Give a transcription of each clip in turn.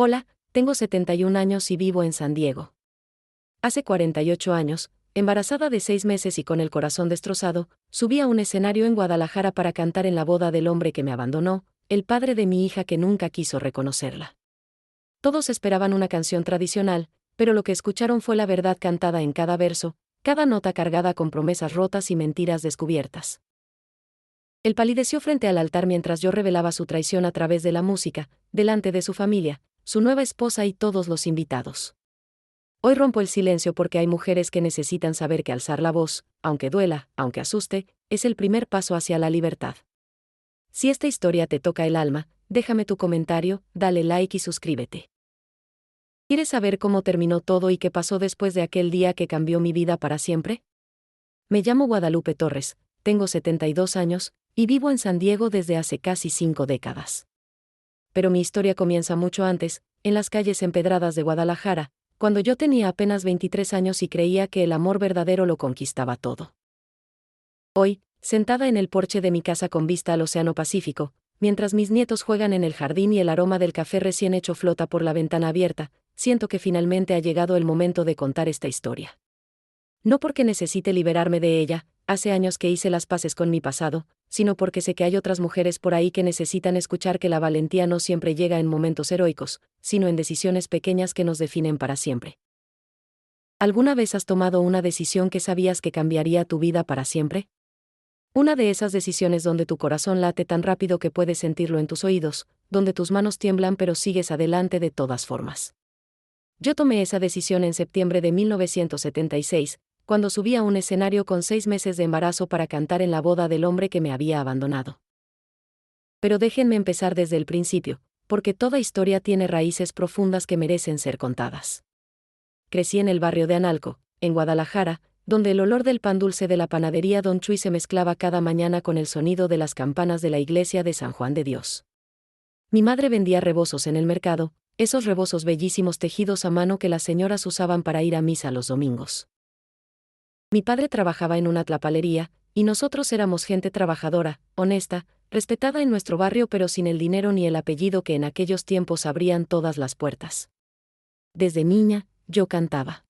Hola, tengo 71 años y vivo en San Diego. Hace 48 años, embarazada de 6 meses y con el corazón destrozado, subí a un escenario en Guadalajara para cantar en la boda del hombre que me abandonó, el padre de mi hija que nunca quiso reconocerla. Todos esperaban una canción tradicional, pero lo que escucharon fue la verdad cantada en cada verso, cada nota cargada con promesas rotas y mentiras descubiertas. Él palideció frente al altar mientras yo revelaba su traición a través de la música, delante de su familia, su nueva esposa y todos los invitados. Hoy rompo el silencio porque hay mujeres que necesitan saber que alzar la voz, aunque duela, aunque asuste, es el primer paso hacia la libertad. Si esta historia te toca el alma, déjame tu comentario, dale like y suscríbete. ¿Quieres saber cómo terminó todo y qué pasó después de aquel día que cambió mi vida para siempre? Me llamo Guadalupe Torres, tengo 72 años, y vivo en San Diego desde hace casi 5 décadas. Pero mi historia comienza mucho antes, en las calles empedradas de Guadalajara, cuando yo tenía apenas 23 años y creía que el amor verdadero lo conquistaba todo. Hoy, sentada en el porche de mi casa con vista al Océano Pacífico, mientras mis nietos juegan en el jardín y el aroma del café recién hecho flota por la ventana abierta, siento que finalmente ha llegado el momento de contar esta historia. No porque necesite liberarme de ella, hace años que hice las paces con mi pasado, sino porque sé que hay otras mujeres por ahí que necesitan escuchar que la valentía no siempre llega en momentos heroicos, sino en decisiones pequeñas que nos definen para siempre. ¿Alguna vez has tomado una decisión que sabías que cambiaría tu vida para siempre? Una de esas decisiones donde tu corazón late tan rápido que puedes sentirlo en tus oídos, donde tus manos tiemblan pero sigues adelante de todas formas. Yo tomé esa decisión en septiembre de 1976, cuando subí a un escenario con 6 meses de embarazo para cantar en la boda del hombre que me había abandonado. Pero déjenme empezar desde el principio, porque toda historia tiene raíces profundas que merecen ser contadas. Crecí en el barrio de Analco, en Guadalajara, donde el olor del pan dulce de la panadería Don Chuy se mezclaba cada mañana con el sonido de las campanas de la iglesia de San Juan de Dios. Mi madre vendía rebozos en el mercado, esos rebozos bellísimos tejidos a mano que las señoras usaban para ir a misa los domingos. Mi padre trabajaba en una tlapalería, y nosotros éramos gente trabajadora, honesta, respetada en nuestro barrio pero sin el dinero ni el apellido que en aquellos tiempos abrían todas las puertas. Desde niña, yo cantaba.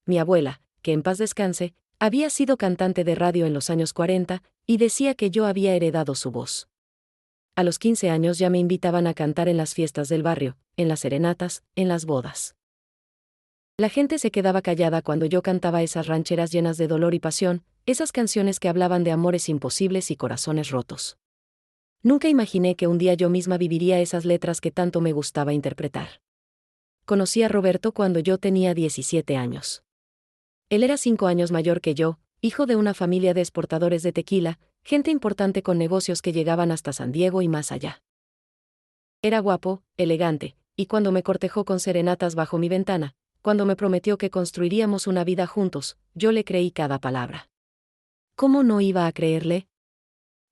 Mi abuela, que en paz descanse, había sido cantante de radio en los años 40, y decía que yo había heredado su voz. A los 15 años ya me invitaban a cantar en las fiestas del barrio, en las serenatas, en las bodas. La gente se quedaba callada cuando yo cantaba esas rancheras llenas de dolor y pasión, esas canciones que hablaban de amores imposibles y corazones rotos. Nunca imaginé que un día yo misma viviría esas letras que tanto me gustaba interpretar. Conocí a Roberto cuando yo tenía 17 años. Él era 5 años mayor que yo, hijo de una familia de exportadores de tequila, gente importante con negocios que llegaban hasta San Diego y más allá. Era guapo, elegante, y cuando me cortejó con serenatas bajo mi ventana, cuando me prometió que construiríamos una vida juntos, yo le creí cada palabra. ¿Cómo no iba a creerle?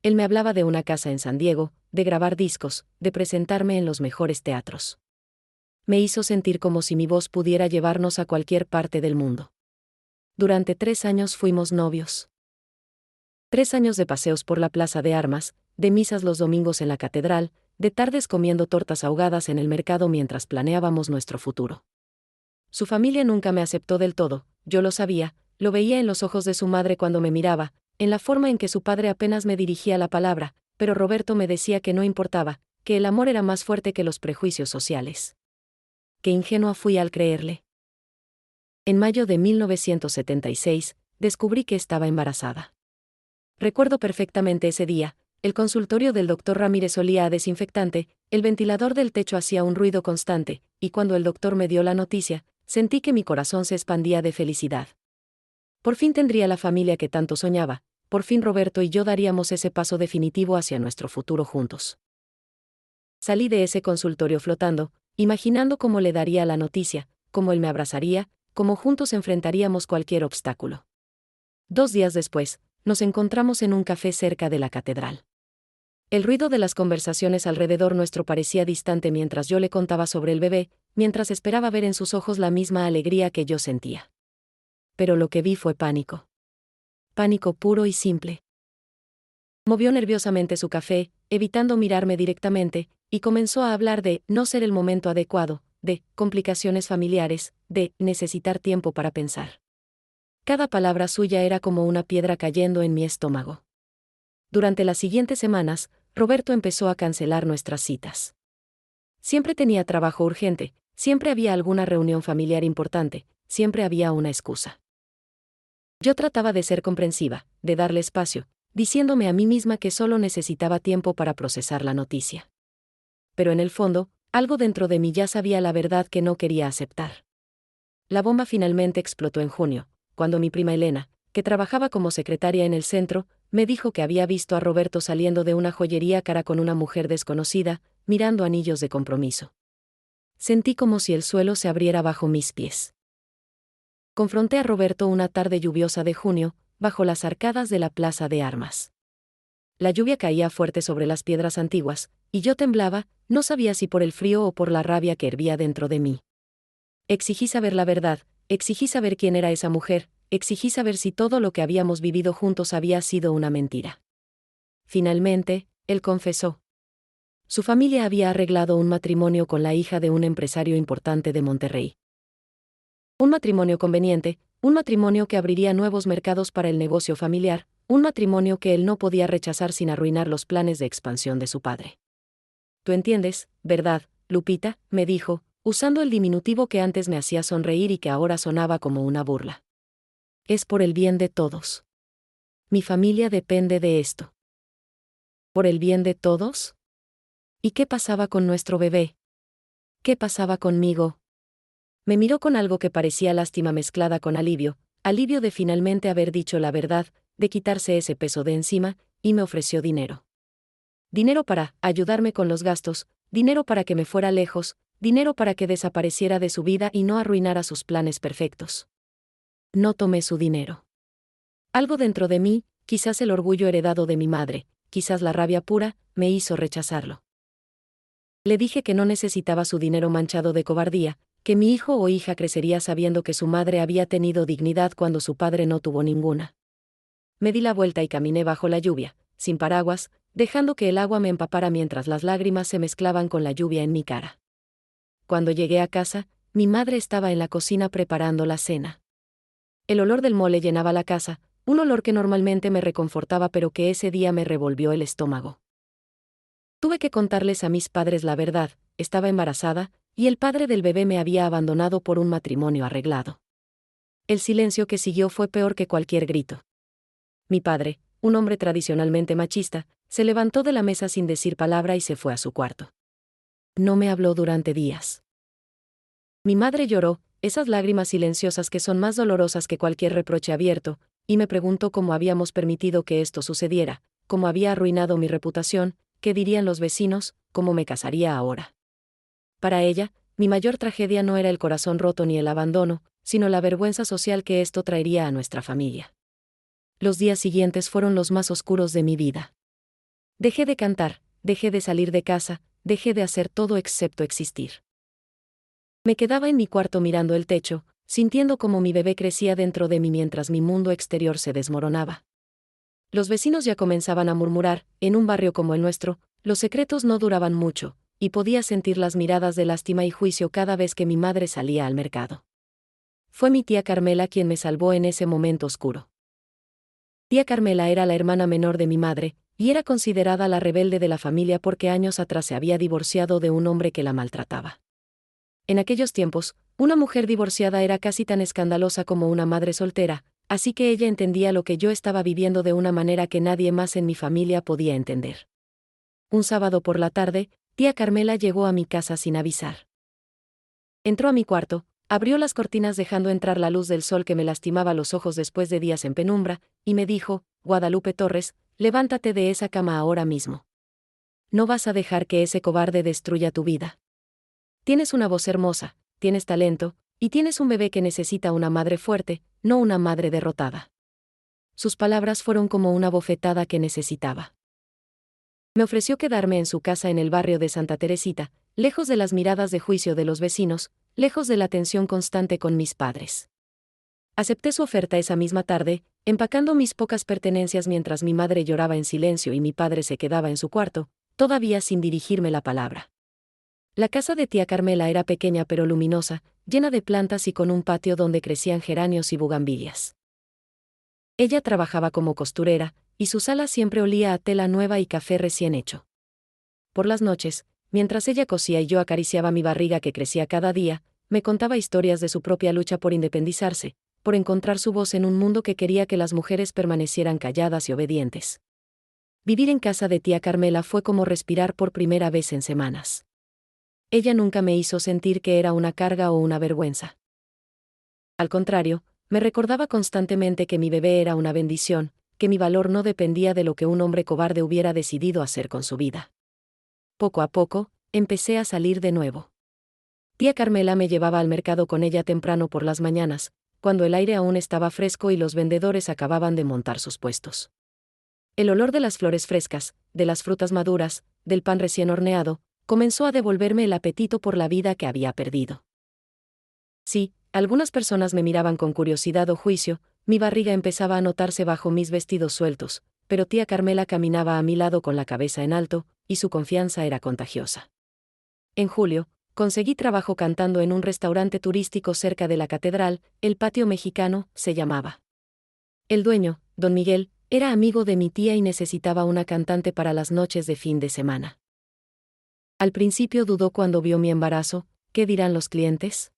Él me hablaba de una casa en San Diego, de grabar discos, de presentarme en los mejores teatros. Me hizo sentir como si mi voz pudiera llevarnos a cualquier parte del mundo. Durante 3 años fuimos novios. 3 años de paseos por la Plaza de Armas, de misas los domingos en la catedral, de tardes comiendo tortas ahogadas en el mercado mientras planeábamos nuestro futuro. Su familia nunca me aceptó del todo, yo lo sabía, lo veía en los ojos de su madre cuando me miraba, en la forma en que su padre apenas me dirigía la palabra, pero Roberto me decía que no importaba, que el amor era más fuerte que los prejuicios sociales. Qué ingenua fui al creerle. En mayo de 1976, descubrí que estaba embarazada. Recuerdo perfectamente ese día, el consultorio del doctor Ramírez olía a desinfectante, el ventilador del techo hacía un ruido constante, y cuando el doctor me dio la noticia, sentí que mi corazón se expandía de felicidad. Por fin tendría la familia que tanto soñaba, por fin Roberto y yo daríamos ese paso definitivo hacia nuestro futuro juntos. Salí de ese consultorio flotando, imaginando cómo le daría la noticia, cómo él me abrazaría, cómo juntos enfrentaríamos cualquier obstáculo. 2 días después, nos encontramos en un café cerca de la catedral. El ruido de las conversaciones alrededor nuestro parecía distante mientras yo le contaba sobre el bebé, mientras esperaba ver en sus ojos la misma alegría que yo sentía. Pero lo que vi fue pánico. Pánico puro y simple. Movió nerviosamente su café, evitando mirarme directamente, y comenzó a hablar de no ser el momento adecuado, de complicaciones familiares, de necesitar tiempo para pensar. Cada palabra suya era como una piedra cayendo en mi estómago. Durante las siguientes semanas, Roberto empezó a cancelar nuestras citas. Siempre tenía trabajo urgente, siempre había alguna reunión familiar importante, siempre había una excusa. Yo trataba de ser comprensiva, de darle espacio, diciéndome a mí misma que solo necesitaba tiempo para procesar la noticia. Pero en el fondo, algo dentro de mí ya sabía la verdad que no quería aceptar. La bomba finalmente explotó en junio, cuando mi prima Elena, que trabajaba como secretaria en el centro, me dijo que había visto a Roberto saliendo de una joyería cara con una mujer desconocida, mirando anillos de compromiso. Sentí como si el suelo se abriera bajo mis pies. Confronté a Roberto una tarde lluviosa de junio, bajo las arcadas de la Plaza de Armas. La lluvia caía fuerte sobre las piedras antiguas, y yo temblaba, no sabía si por el frío o por la rabia que hervía dentro de mí. Exigí saber la verdad, exigí saber quién era esa mujer, exigí saber si todo lo que habíamos vivido juntos había sido una mentira. Finalmente, él confesó. Su familia había arreglado un matrimonio con la hija de un empresario importante de Monterrey. Un matrimonio conveniente, un matrimonio que abriría nuevos mercados para el negocio familiar, un matrimonio que él no podía rechazar sin arruinar los planes de expansión de su padre. «Tú entiendes, ¿verdad, Lupita?», me dijo, usando el diminutivo que antes me hacía sonreír y que ahora sonaba como una burla. «Es por el bien de todos. Mi familia depende de esto». ¿Por el bien de todos? ¿Y qué pasaba con nuestro bebé? ¿Qué pasaba conmigo? Me miró con algo que parecía lástima mezclada con alivio, alivio de finalmente haber dicho la verdad, de quitarse ese peso de encima, y me ofreció dinero. Dinero para ayudarme con los gastos, dinero para que me fuera lejos, dinero para que desapareciera de su vida y no arruinara sus planes perfectos. No tomé su dinero. Algo dentro de mí, quizás el orgullo heredado de mi madre, quizás la rabia pura, me hizo rechazarlo. Le dije que no necesitaba su dinero manchado de cobardía, que mi hijo o hija crecería sabiendo que su madre había tenido dignidad cuando su padre no tuvo ninguna. Me di la vuelta y caminé bajo la lluvia, sin paraguas, dejando que el agua me empapara mientras las lágrimas se mezclaban con la lluvia en mi cara. Cuando llegué a casa, mi madre estaba en la cocina preparando la cena. El olor del mole llenaba la casa, un olor que normalmente me reconfortaba pero que ese día me revolvió el estómago. Tuve que contarles a mis padres la verdad, estaba embarazada, y el padre del bebé me había abandonado por un matrimonio arreglado. El silencio que siguió fue peor que cualquier grito. Mi padre, un hombre tradicionalmente machista, se levantó de la mesa sin decir palabra y se fue a su cuarto. No me habló durante días. Mi madre lloró, esas lágrimas silenciosas que son más dolorosas que cualquier reproche abierto, y me preguntó cómo habíamos permitido que esto sucediera, cómo había arruinado mi reputación, qué dirían los vecinos, cómo me casaría ahora. Para ella, mi mayor tragedia no era el corazón roto ni el abandono, sino la vergüenza social que esto traería a nuestra familia. Los días siguientes fueron los más oscuros de mi vida. Dejé de cantar, dejé de salir de casa, dejé de hacer todo excepto existir. Me quedaba en mi cuarto mirando el techo, sintiendo cómo mi bebé crecía dentro de mí mientras mi mundo exterior se desmoronaba. Los vecinos ya comenzaban a murmurar, en un barrio como el nuestro, los secretos no duraban mucho, y podía sentir las miradas de lástima y juicio cada vez que mi madre salía al mercado. Fue mi tía Carmela quien me salvó en ese momento oscuro. Tía Carmela era la hermana menor de mi madre, y era considerada la rebelde de la familia porque años atrás se había divorciado de un hombre que la maltrataba. En aquellos tiempos, una mujer divorciada era casi tan escandalosa como una madre soltera, así que ella entendía lo que yo estaba viviendo de una manera que nadie más en mi familia podía entender. Un sábado por la tarde, tía Carmela llegó a mi casa sin avisar. Entró a mi cuarto, abrió las cortinas dejando entrar la luz del sol que me lastimaba los ojos después de días en penumbra, y me dijo: «Guadalupe Torres, levántate de esa cama ahora mismo. No vas a dejar que ese cobarde destruya tu vida. Tienes una voz hermosa, tienes talento, y tienes un bebé que necesita una madre fuerte, no una madre derrotada». Sus palabras fueron como una bofetada que necesitaba. Me ofreció quedarme en su casa en el barrio de Santa Teresita, lejos de las miradas de juicio de los vecinos, lejos de la tensión constante con mis padres. Acepté su oferta esa misma tarde, empacando mis pocas pertenencias mientras mi madre lloraba en silencio y mi padre se quedaba en su cuarto. todavía sin dirigirme la palabra. La casa de tía Carmela era pequeña pero luminosa, llena de plantas y con un patio donde crecían geranios y bugambilias. Ella trabajaba como costurera, y su sala siempre olía a tela nueva y café recién hecho. Por las noches, mientras ella cosía y yo acariciaba mi barriga que crecía cada día, me contaba historias de su propia lucha por independizarse, por encontrar su voz en un mundo que quería que las mujeres permanecieran calladas y obedientes. Vivir en casa de tía Carmela fue como respirar por primera vez en semanas. Ella nunca me hizo sentir que era una carga o una vergüenza. Al contrario, me recordaba constantemente que mi bebé era una bendición, que mi valor no dependía de lo que un hombre cobarde hubiera decidido hacer con su vida. Poco a poco, empecé a salir de nuevo. Tía Carmela me llevaba al mercado con ella temprano por las mañanas, cuando el aire aún estaba fresco y los vendedores acababan de montar sus puestos. El olor de las flores frescas, de las frutas maduras, del pan recién horneado, comenzó a devolverme el apetito por la vida que había perdido. Sí, algunas personas me miraban con curiosidad o juicio, mi barriga empezaba a notarse bajo mis vestidos sueltos, pero tía Carmela caminaba a mi lado con la cabeza en alto, y su confianza era contagiosa. En julio, conseguí trabajo cantando en un restaurante turístico cerca de la catedral, el Patio Mexicano, se llamaba. El dueño, don Miguel, era amigo de mi tía y necesitaba una cantante para las noches de fin de semana. Al principio dudó cuando vio mi embarazo, ¿qué dirán los clientes?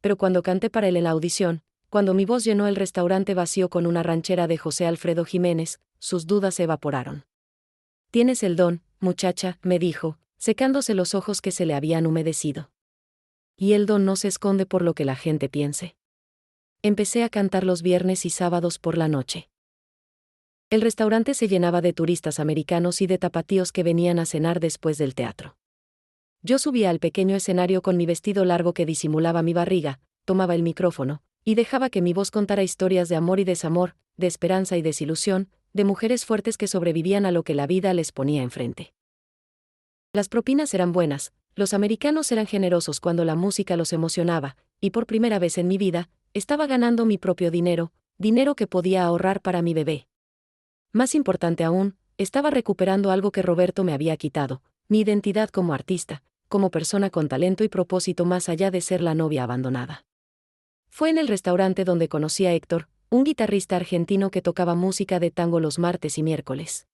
Pero cuando canté para él en la audición, cuando mi voz llenó el restaurante vacío con una ranchera de José Alfredo Jiménez, sus dudas se evaporaron. Tienes el don, muchacha, me dijo, secándose los ojos que se le habían humedecido. Y el don no se esconde por lo que la gente piense. Empecé a cantar los viernes y sábados por la noche. El restaurante se llenaba de turistas americanos y de tapatíos que venían a cenar después del teatro. Yo subía al pequeño escenario con mi vestido largo que disimulaba mi barriga, tomaba el micrófono, y dejaba que mi voz contara historias de amor y desamor, de esperanza y desilusión, de mujeres fuertes que sobrevivían a lo que la vida les ponía enfrente. Las propinas eran buenas, los americanos eran generosos cuando la música los emocionaba, y por primera vez en mi vida, estaba ganando mi propio dinero, dinero que podía ahorrar para mi bebé. Más importante aún, estaba recuperando algo que Roberto me había quitado, mi identidad como artista, como persona con talento y propósito más allá de ser la novia abandonada. Fue en el restaurante donde conocí a Héctor, un guitarrista argentino que tocaba música de tango los martes y miércoles.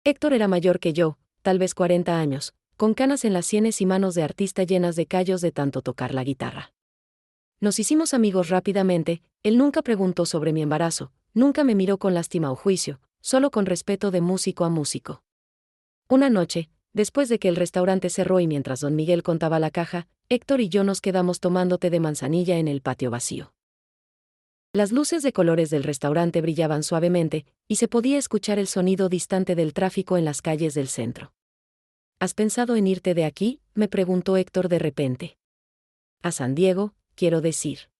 Héctor era mayor que yo, tal vez 40 años, con canas en las sienes y manos de artista llenas de callos de tanto tocar la guitarra. Nos hicimos amigos rápidamente, él nunca preguntó sobre mi embarazo, nunca me miró con lástima o juicio, solo con respeto de músico a músico. Una noche, después de que el restaurante cerró y mientras don Miguel contaba la caja, Héctor y yo nos quedamos tomando té de manzanilla en el patio vacío. Las luces de colores del restaurante brillaban suavemente, y se podía escuchar el sonido distante del tráfico en las calles del centro. ¿Has pensado en irte de aquí?, me preguntó Héctor de repente. A San Diego, quiero decir.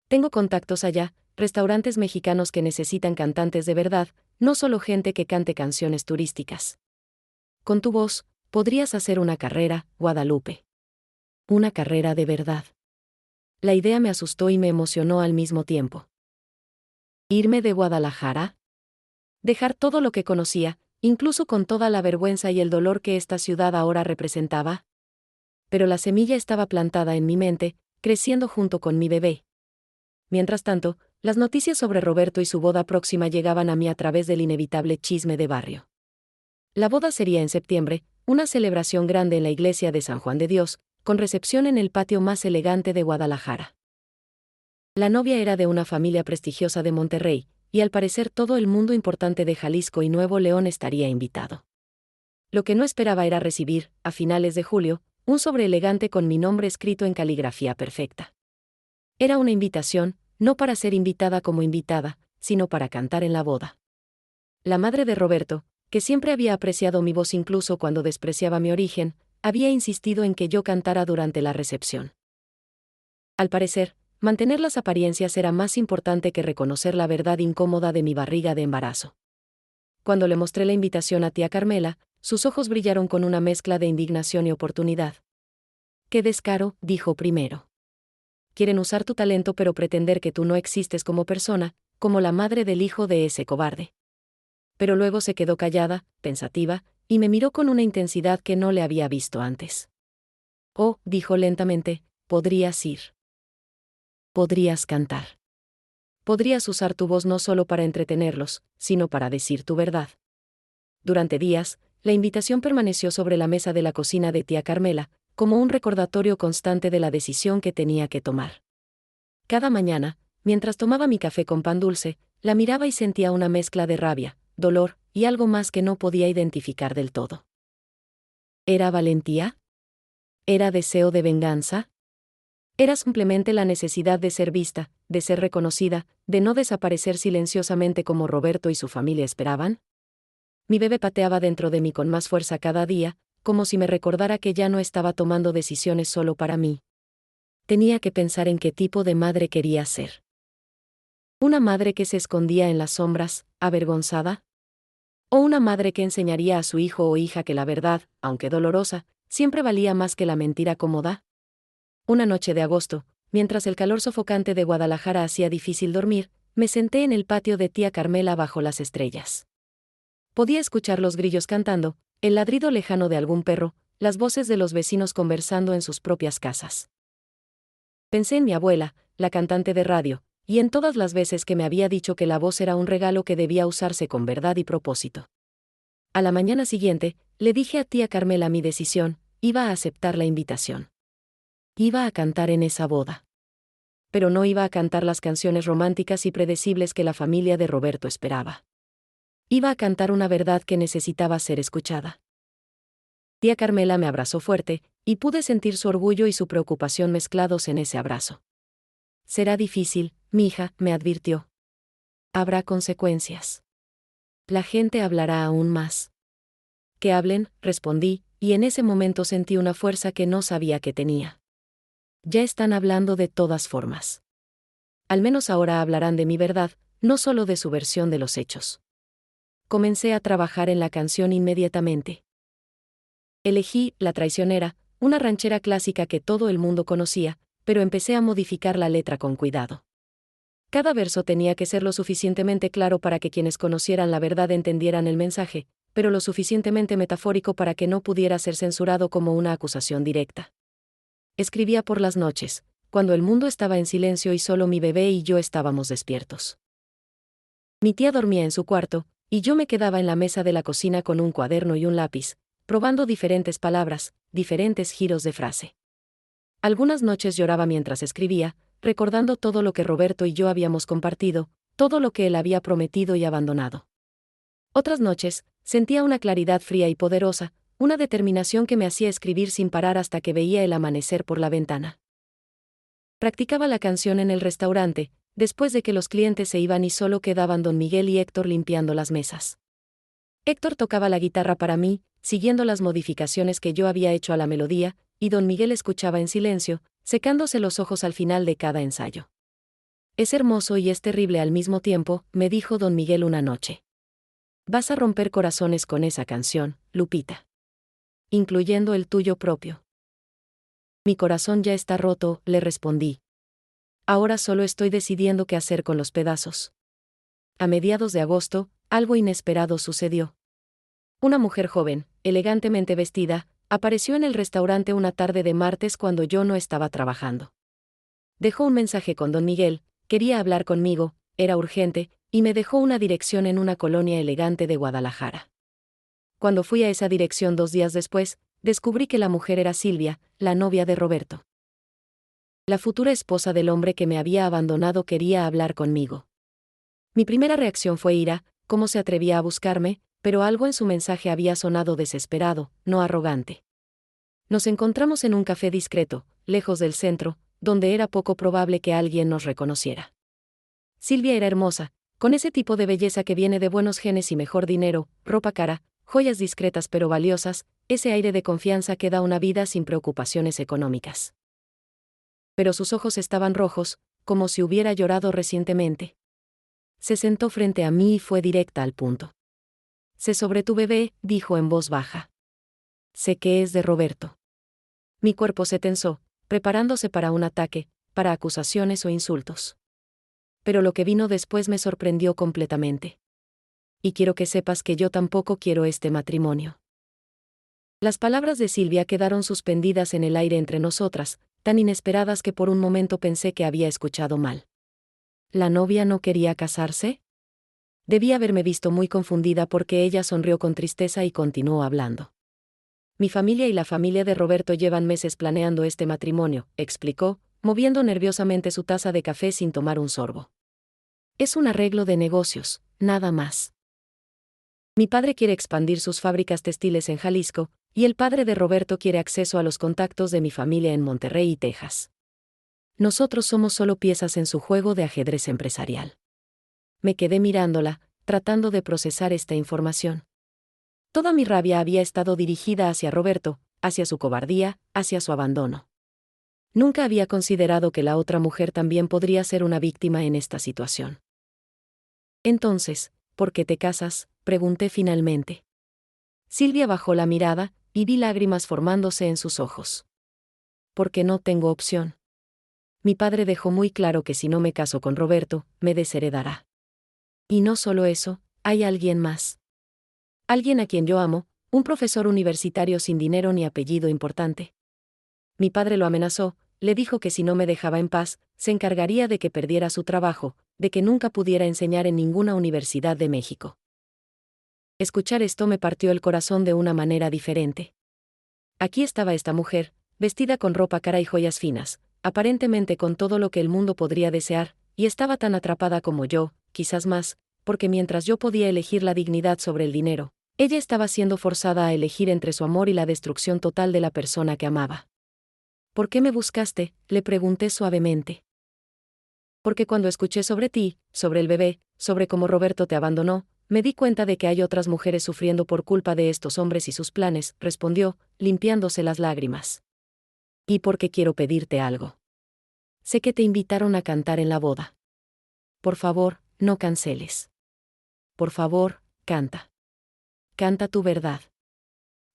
Tengo contactos allá, restaurantes mexicanos que necesitan cantantes de verdad, no solo gente que cante canciones turísticas. Con tu voz, podrías hacer una carrera, Guadalupe. Una carrera de verdad. La idea me asustó y me emocionó al mismo tiempo. ¿Irme de Guadalajara? ¿Dejar todo lo que conocía, incluso con toda la vergüenza y el dolor que esta ciudad ahora representaba? Pero la semilla estaba plantada en mi mente, creciendo junto con mi bebé. Mientras tanto, las noticias sobre Roberto y su boda próxima llegaban a mí a través del inevitable chisme de barrio. La boda sería en septiembre, una celebración grande en la iglesia de San Juan de Dios, con recepción en el patio más elegante de Guadalajara. La novia era de una familia prestigiosa de Monterrey, y al parecer todo el mundo importante de Jalisco y Nuevo León estaría invitado. Lo que no esperaba era recibir, a finales de julio, un sobre elegante con mi nombre escrito en caligrafía perfecta. Era una invitación, no para ser invitada como invitada, sino para cantar en la boda. La madre de Roberto, que siempre había apreciado mi voz incluso cuando despreciaba mi origen, había insistido en que yo cantara durante la recepción. Al parecer, mantener las apariencias era más importante que reconocer la verdad incómoda de mi barriga de embarazo. Cuando le mostré la invitación a tía Carmela, sus ojos brillaron con una mezcla de indignación y oportunidad. «Qué descaro», dijo primero. «Quieren usar tu talento pero pretender que tú no existes como persona, como la madre del hijo de ese cobarde». Pero luego se quedó callada, pensativa, y me miró con una intensidad que no le había visto antes. Oh, dijo lentamente, podrías ir. Podrías cantar. Podrías usar tu voz no solo para entretenerlos, sino para decir tu verdad. Durante días, la invitación permaneció sobre la mesa de la cocina de tía Carmela, como un recordatorio constante de la decisión que tenía que tomar. Cada mañana, mientras tomaba mi café con pan dulce, la miraba y sentía una mezcla de rabia, dolor, y algo más que no podía identificar del todo. ¿Era valentía? ¿Era deseo de venganza? Era simplemente la necesidad de ser vista, de ser reconocida, de no desaparecer silenciosamente como Roberto y su familia esperaban. Mi bebé pateaba dentro de mí con más fuerza cada día, como si me recordara que ya no estaba tomando decisiones solo para mí. Tenía que pensar en qué tipo de madre quería ser. ¿Una madre que se escondía en las sombras, avergonzada? ¿O una madre que enseñaría a su hijo o hija que la verdad, aunque dolorosa, siempre valía más que la mentira cómoda? Una noche de agosto, mientras el calor sofocante de Guadalajara hacía difícil dormir, me senté en el patio de tía Carmela bajo las estrellas. Podía escuchar los grillos cantando, el ladrido lejano de algún perro, las voces de los vecinos conversando en sus propias casas. Pensé en mi abuela, la cantante de radio, y en todas las veces que me había dicho que la voz era un regalo que debía usarse con verdad y propósito. A la mañana siguiente, le dije a tía Carmela mi decisión, iba a aceptar la invitación. Iba a cantar en esa boda. Pero no iba a cantar las canciones románticas y predecibles que la familia de Roberto esperaba. Iba a cantar una verdad que necesitaba ser escuchada. Tía Carmela me abrazó fuerte, y pude sentir su orgullo y su preocupación mezclados en ese abrazo. Será difícil, mija, me advirtió. Habrá consecuencias. La gente hablará aún más. Que hablen, respondí, y en ese momento sentí una fuerza que no sabía que tenía. Ya están hablando de todas formas. Al menos ahora hablarán de mi verdad, no solo de su versión de los hechos. Comencé a trabajar en la canción inmediatamente. Elegí La traicionera, una ranchera clásica que todo el mundo conocía, pero empecé a modificar la letra con cuidado. Cada verso tenía que ser lo suficientemente claro para que quienes conocieran la verdad entendieran el mensaje, pero lo suficientemente metafórico para que no pudiera ser censurado como una acusación directa. Escribía por las noches, cuando el mundo estaba en silencio y solo mi bebé y yo estábamos despiertos. Mi tía dormía en su cuarto, y yo me quedaba en la mesa de la cocina con un cuaderno y un lápiz, probando diferentes palabras, diferentes giros de frase. Algunas noches lloraba mientras escribía, recordando todo lo que Roberto y yo habíamos compartido, todo lo que él había prometido y abandonado. Otras noches, sentía una claridad fría y poderosa, una determinación que me hacía escribir sin parar hasta que veía el amanecer por la ventana. Practicaba la canción en el restaurante, después de que los clientes se iban y solo quedaban don Miguel y Héctor limpiando las mesas. Héctor tocaba la guitarra para mí, siguiendo las modificaciones que yo había hecho a la melodía, y don Miguel escuchaba en silencio, secándose los ojos al final de cada ensayo. Es hermoso y es terrible al mismo tiempo, me dijo don Miguel una noche. Vas a romper corazones con esa canción, Lupita. Incluyendo el tuyo propio. Mi corazón ya está roto, le respondí. Ahora solo estoy decidiendo qué hacer con los pedazos. A mediados de agosto, algo inesperado sucedió. Una mujer joven, elegantemente vestida, apareció en el restaurante una tarde de martes cuando yo no estaba trabajando. Dejó un mensaje con don Miguel, quería hablar conmigo, era urgente, y me dejó una dirección en una colonia elegante de Guadalajara. Cuando fui a esa dirección 2 días después, descubrí que la mujer era Silvia, la novia de Roberto. La futura esposa del hombre que me había abandonado quería hablar conmigo. Mi primera reacción fue ira, cómo se atrevía a buscarme, pero algo en su mensaje había sonado desesperado, no arrogante. Nos encontramos en un café discreto, lejos del centro, donde era poco probable que alguien nos reconociera. Silvia era hermosa, con ese tipo de belleza que viene de buenos genes y mejor dinero, ropa cara, joyas discretas pero valiosas, ese aire de confianza que da una vida sin preocupaciones económicas. Pero sus ojos estaban rojos, como si hubiera llorado recientemente. Se sentó frente a mí y fue directa al punto. Sé sobre tu bebé, dijo en voz baja. Sé que es de Roberto. Mi cuerpo se tensó, preparándose para un ataque, para acusaciones o insultos. Pero lo que vino después me sorprendió completamente. Y quiero que sepas que yo tampoco quiero este matrimonio. Las palabras de Silvia quedaron suspendidas en el aire entre nosotras, tan inesperadas que por un momento pensé que había escuchado mal. ¿La novia no quería casarse? Debí haberme visto muy confundida porque ella sonrió con tristeza y continuó hablando. Mi familia y la familia de Roberto llevan meses planeando este matrimonio, explicó, moviendo nerviosamente su taza de café sin tomar un sorbo. Es un arreglo de negocios, nada más. Mi padre quiere expandir sus fábricas textiles en Jalisco, y el padre de Roberto quiere acceso a los contactos de mi familia en Monterrey y Texas. Nosotros somos solo piezas en su juego de ajedrez empresarial. Me quedé mirándola, tratando de procesar esta información. Toda mi rabia había estado dirigida hacia Roberto, hacia su cobardía, hacia su abandono. Nunca había considerado que la otra mujer también podría ser una víctima en esta situación. Entonces, ¿por qué te casas?, pregunté finalmente. Silvia bajó la mirada, y vi lágrimas formándose en sus ojos. Porque no tengo opción. Mi padre dejó muy claro que si no me caso con Roberto, me desheredará. Y no solo eso, hay alguien más. Alguien a quien yo amo, un profesor universitario sin dinero ni apellido importante. Mi padre lo amenazó, le dijo que si no me dejaba en paz, se encargaría de que perdiera su trabajo, de que nunca pudiera enseñar en ninguna universidad de México. Escuchar esto me partió el corazón de una manera diferente. Aquí estaba esta mujer, vestida con ropa cara y joyas finas, aparentemente con todo lo que el mundo podría desear, y estaba tan atrapada como yo, quizás más, porque mientras yo podía elegir la dignidad sobre el dinero, ella estaba siendo forzada a elegir entre su amor y la destrucción total de la persona que amaba. ¿Por qué me buscaste?, le pregunté suavemente. Porque cuando escuché sobre ti, sobre el bebé, sobre cómo Roberto te abandonó, me di cuenta de que hay otras mujeres sufriendo por culpa de estos hombres y sus planes, respondió, limpiándose las lágrimas. Y porque quiero pedirte algo. Sé que te invitaron a cantar en la boda. Por favor, no canceles. Por favor, canta. Canta tu verdad.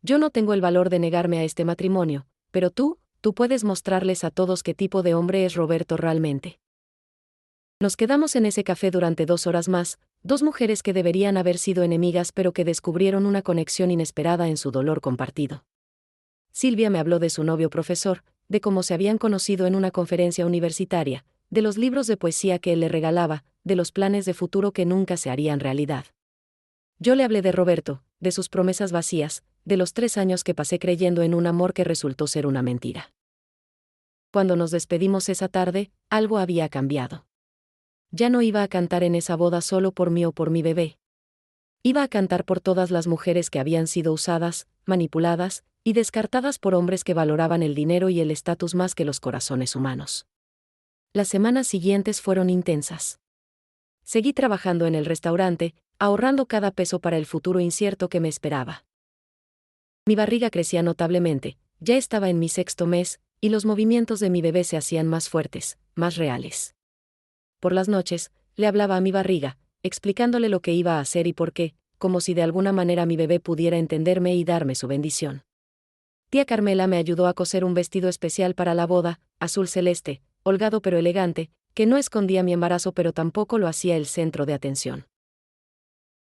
Yo no tengo el valor de negarme a este matrimonio, pero tú puedes mostrarles a todos qué tipo de hombre es Roberto realmente. Nos quedamos en ese café durante 2 horas más, dos mujeres que deberían haber sido enemigas pero que descubrieron una conexión inesperada en su dolor compartido. Silvia me habló de su novio profesor, de cómo se habían conocido en una conferencia universitaria, de los libros de poesía que él le regalaba, de los planes de futuro que nunca se harían realidad. Yo le hablé de Roberto, de sus promesas vacías, de los 3 años que pasé creyendo en un amor que resultó ser una mentira. Cuando nos despedimos esa tarde, algo había cambiado. Ya no iba a cantar en esa boda solo por mí o por mi bebé. Iba a cantar por todas las mujeres que habían sido usadas, manipuladas, y descartadas por hombres que valoraban el dinero y el estatus más que los corazones humanos. Las semanas siguientes fueron intensas. Seguí trabajando en el restaurante, ahorrando cada peso para el futuro incierto que me esperaba. Mi barriga crecía notablemente, ya estaba en mi 6º mes, y los movimientos de mi bebé se hacían más fuertes, más reales. Por las noches, le hablaba a mi barriga, explicándole lo que iba a hacer y por qué, como si de alguna manera mi bebé pudiera entenderme y darme su bendición. Tía Carmela me ayudó a coser un vestido especial para la boda, azul celeste, holgado pero elegante, que no escondía mi embarazo pero tampoco lo hacía el centro de atención.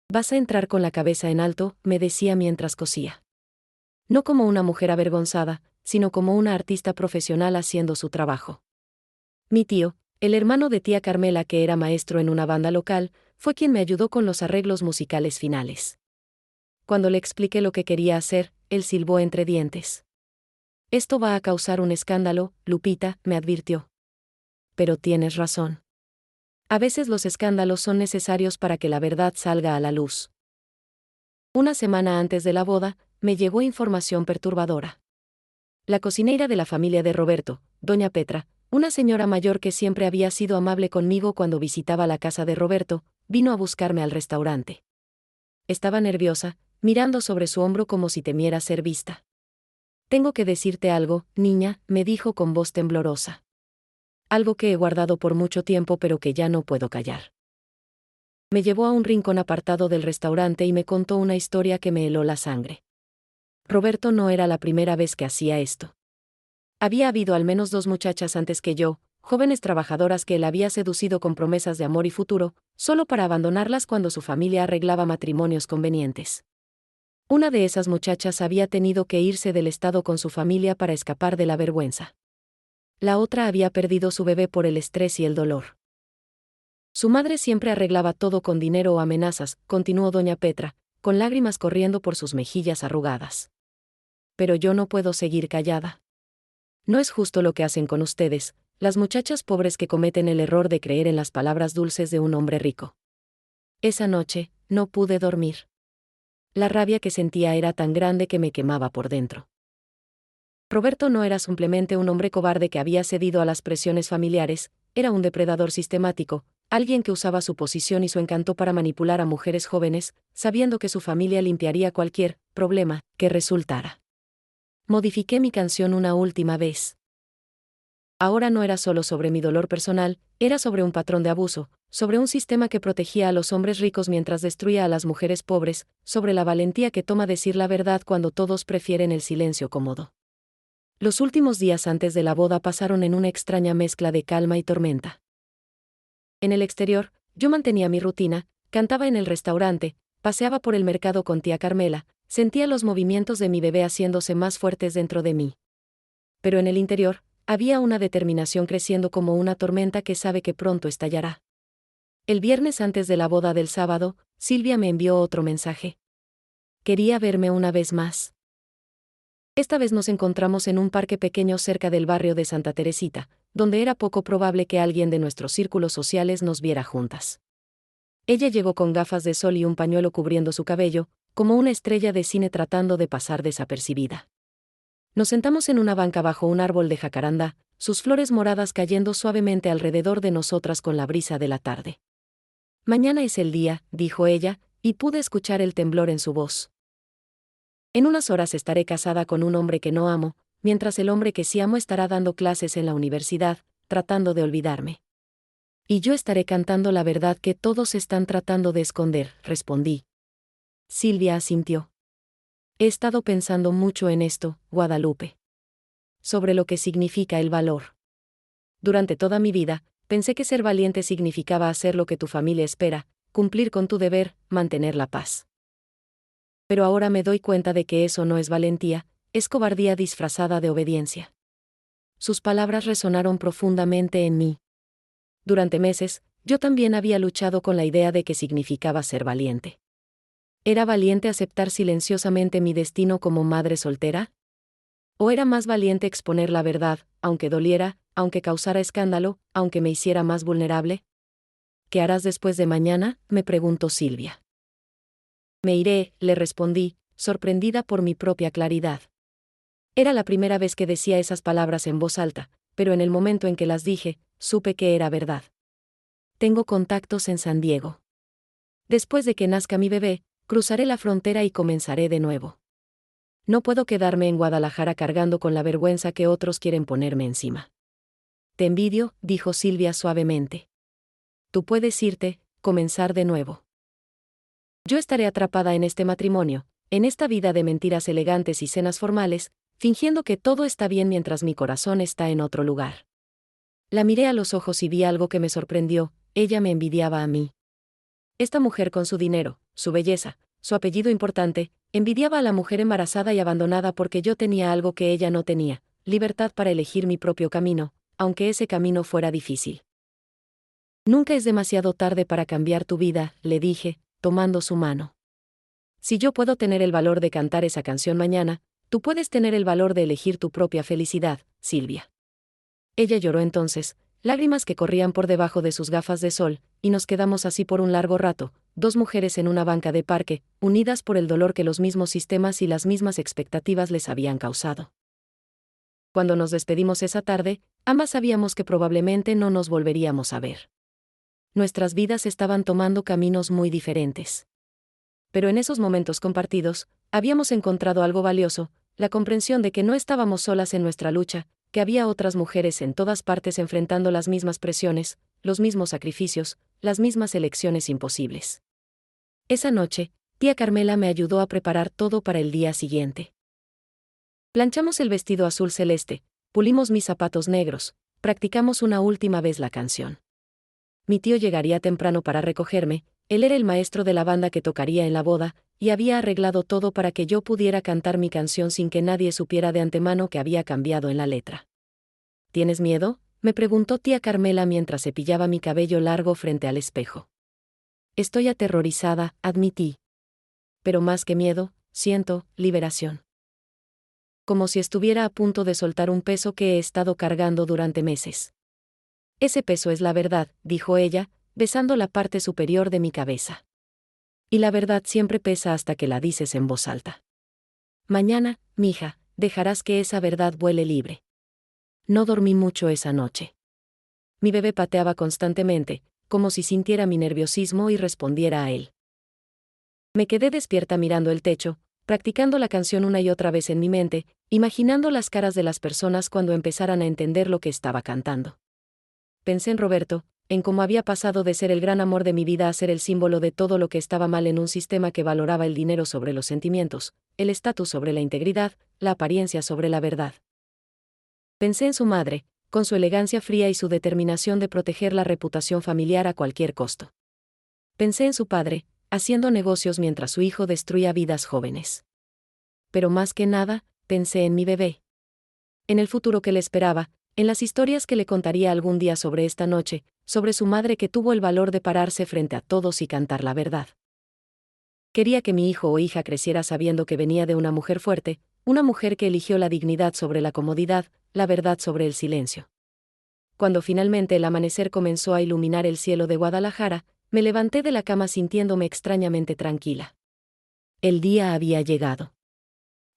Vas a entrar con la cabeza en alto, me decía mientras cosía. No como una mujer avergonzada, sino como una artista profesional haciendo su trabajo. Mi tío, el hermano de tía Carmela que era maestro en una banda local, fue quien me ayudó con los arreglos musicales finales. Cuando le expliqué lo que quería hacer, él silbó entre dientes. Esto va a causar un escándalo, Lupita, me advirtió. Pero tienes razón. A veces los escándalos son necesarios para que la verdad salga a la luz. Una semana antes de la boda, me llegó información perturbadora. La cocinera de la familia de Roberto, doña Petra, una señora mayor que siempre había sido amable conmigo cuando visitaba la casa de Roberto, vino a buscarme al restaurante. Estaba nerviosa, mirando sobre su hombro como si temiera ser vista. Tengo que decirte algo, niña, me dijo con voz temblorosa. Algo que he guardado por mucho tiempo pero que ya no puedo callar. Me llevó a un rincón apartado del restaurante y me contó una historia que me heló la sangre. Roberto no era la primera vez que hacía esto. Había habido al menos 2 muchachas antes que yo, jóvenes trabajadoras que él había seducido con promesas de amor y futuro, solo para abandonarlas cuando su familia arreglaba matrimonios convenientes. Una de esas muchachas había tenido que irse del estado con su familia para escapar de la vergüenza. La otra había perdido su bebé por el estrés y el dolor. Su madre siempre arreglaba todo con dinero o amenazas, continuó doña Petra, con lágrimas corriendo por sus mejillas arrugadas. Pero yo no puedo seguir callada. No es justo lo que hacen con ustedes, las muchachas pobres que cometen el error de creer en las palabras dulces de un hombre rico. Esa noche, no pude dormir. La rabia que sentía era tan grande que me quemaba por dentro. Roberto no era simplemente un hombre cobarde que había cedido a las presiones familiares, era un depredador sistemático, alguien que usaba su posición y su encanto para manipular a mujeres jóvenes, sabiendo que su familia limpiaría cualquier problema que resultara. Modifiqué mi canción una última vez. Ahora no era solo sobre mi dolor personal, era sobre un patrón de abuso, sobre un sistema que protegía a los hombres ricos mientras destruía a las mujeres pobres, sobre la valentía que toma decir la verdad cuando todos prefieren el silencio cómodo. Los últimos días antes de la boda pasaron en una extraña mezcla de calma y tormenta. En el exterior, yo mantenía mi rutina, cantaba en el restaurante, paseaba por el mercado con tía Carmela, sentía los movimientos de mi bebé haciéndose más fuertes dentro de mí. Pero en el interior, había una determinación creciendo como una tormenta que sabe que pronto estallará. El viernes antes de la boda del sábado, Silvia me envió otro mensaje. Quería verme una vez más. Esta vez nos encontramos en un parque pequeño cerca del barrio de Santa Teresita, donde era poco probable que alguien de nuestros círculos sociales nos viera juntas. Ella llegó con gafas de sol y un pañuelo cubriendo su cabello, como una estrella de cine tratando de pasar desapercibida. Nos sentamos en una banca bajo un árbol de jacaranda, sus flores moradas cayendo suavemente alrededor de nosotras con la brisa de la tarde. Mañana es el día, dijo ella, y pude escuchar el temblor en su voz. En unas horas estaré casada con un hombre que no amo, mientras el hombre que sí amo estará dando clases en la universidad, tratando de olvidarme. Y yo estaré cantando la verdad que todos están tratando de esconder, respondí. Silvia asintió. He estado pensando mucho en esto, Guadalupe. Sobre lo que significa el valor. Durante toda mi vida, pensé que ser valiente significaba hacer lo que tu familia espera, cumplir con tu deber, mantener la paz. Pero ahora me doy cuenta de que eso no es valentía, es cobardía disfrazada de obediencia. Sus palabras resonaron profundamente en mí. Durante meses, yo también había luchado con la idea de qué significaba ser valiente. ¿Era valiente aceptar silenciosamente mi destino como madre soltera? ¿O era más valiente exponer la verdad, aunque doliera, aunque causara escándalo, aunque me hiciera más vulnerable? ¿Qué harás después de mañana?, me preguntó Silvia. Me iré, le respondí, sorprendida por mi propia claridad. Era la primera vez que decía esas palabras en voz alta, pero en el momento en que las dije, supe que era verdad. Tengo contactos en San Diego. Después de que nazca mi bebé, cruzaré la frontera y comenzaré de nuevo. No puedo quedarme en Guadalajara cargando con la vergüenza que otros quieren ponerme encima. Te envidio, dijo Silvia suavemente. Tú puedes irte, comenzar de nuevo. Yo estaré atrapada en este matrimonio, en esta vida de mentiras elegantes y cenas formales, fingiendo que todo está bien mientras mi corazón está en otro lugar. La miré a los ojos y vi algo que me sorprendió, ella me envidiaba a mí. Esta mujer con su dinero, su belleza, su apellido importante, envidiaba a la mujer embarazada y abandonada porque yo tenía algo que ella no tenía, libertad para elegir mi propio camino, aunque ese camino fuera difícil. Nunca es demasiado tarde para cambiar tu vida, le dije, tomando su mano. Si yo puedo tener el valor de cantar esa canción mañana, tú puedes tener el valor de elegir tu propia felicidad, Silvia. Ella lloró entonces, lágrimas que corrían por debajo de sus gafas de sol, y nos quedamos así por un largo rato, dos mujeres en una banca de parque, unidas por el dolor que los mismos sistemas y las mismas expectativas les habían causado. Cuando nos despedimos esa tarde, ambas sabíamos que probablemente no nos volveríamos a ver. Nuestras vidas estaban tomando caminos muy diferentes. Pero en esos momentos compartidos, habíamos encontrado algo valioso, la comprensión de que no estábamos solas en nuestra lucha, que había otras mujeres en todas partes enfrentando las mismas presiones, los mismos sacrificios, las mismas elecciones imposibles. Esa noche, tía Carmela me ayudó a preparar todo para el día siguiente. Planchamos el vestido azul celeste, pulimos mis zapatos negros, practicamos una última vez la canción. Mi tío llegaría temprano para recogerme, él era el maestro de la banda que tocaría en la boda, y había arreglado todo para que yo pudiera cantar mi canción sin que nadie supiera de antemano que había cambiado en la letra. ¿Tienes miedo?, me preguntó tía Carmela mientras cepillaba mi cabello largo frente al espejo. Estoy aterrorizada, admití. Pero más que miedo, siento liberación. Como si estuviera a punto de soltar un peso que he estado cargando durante meses. Ese peso es la verdad, dijo ella, besando la parte superior de mi cabeza. Y la verdad siempre pesa hasta que la dices en voz alta. Mañana, mija, dejarás que esa verdad vuele libre. No dormí mucho esa noche. Mi bebé pateaba constantemente, como si sintiera mi nerviosismo y respondiera a él. Me quedé despierta mirando el techo, practicando la canción una y otra vez en mi mente, imaginando las caras de las personas cuando empezaran a entender lo que estaba cantando. Pensé en Roberto, en cómo había pasado de ser el gran amor de mi vida a ser el símbolo de todo lo que estaba mal en un sistema que valoraba el dinero sobre los sentimientos, el estatus sobre la integridad, la apariencia sobre la verdad. Pensé en su madre, con su elegancia fría y su determinación de proteger la reputación familiar a cualquier costo. Pensé en su padre, haciendo negocios mientras su hijo destruía vidas jóvenes. Pero más que nada, pensé en mi bebé. En el futuro que le esperaba, en las historias que le contaría algún día sobre esta noche, sobre su madre que tuvo el valor de pararse frente a todos y cantar la verdad. Quería que mi hijo o hija creciera sabiendo que venía de una mujer fuerte, una mujer que eligió la dignidad sobre la comodidad, la verdad sobre el silencio. Cuando finalmente el amanecer comenzó a iluminar el cielo de Guadalajara, me levanté de la cama sintiéndome extrañamente tranquila. El día había llegado.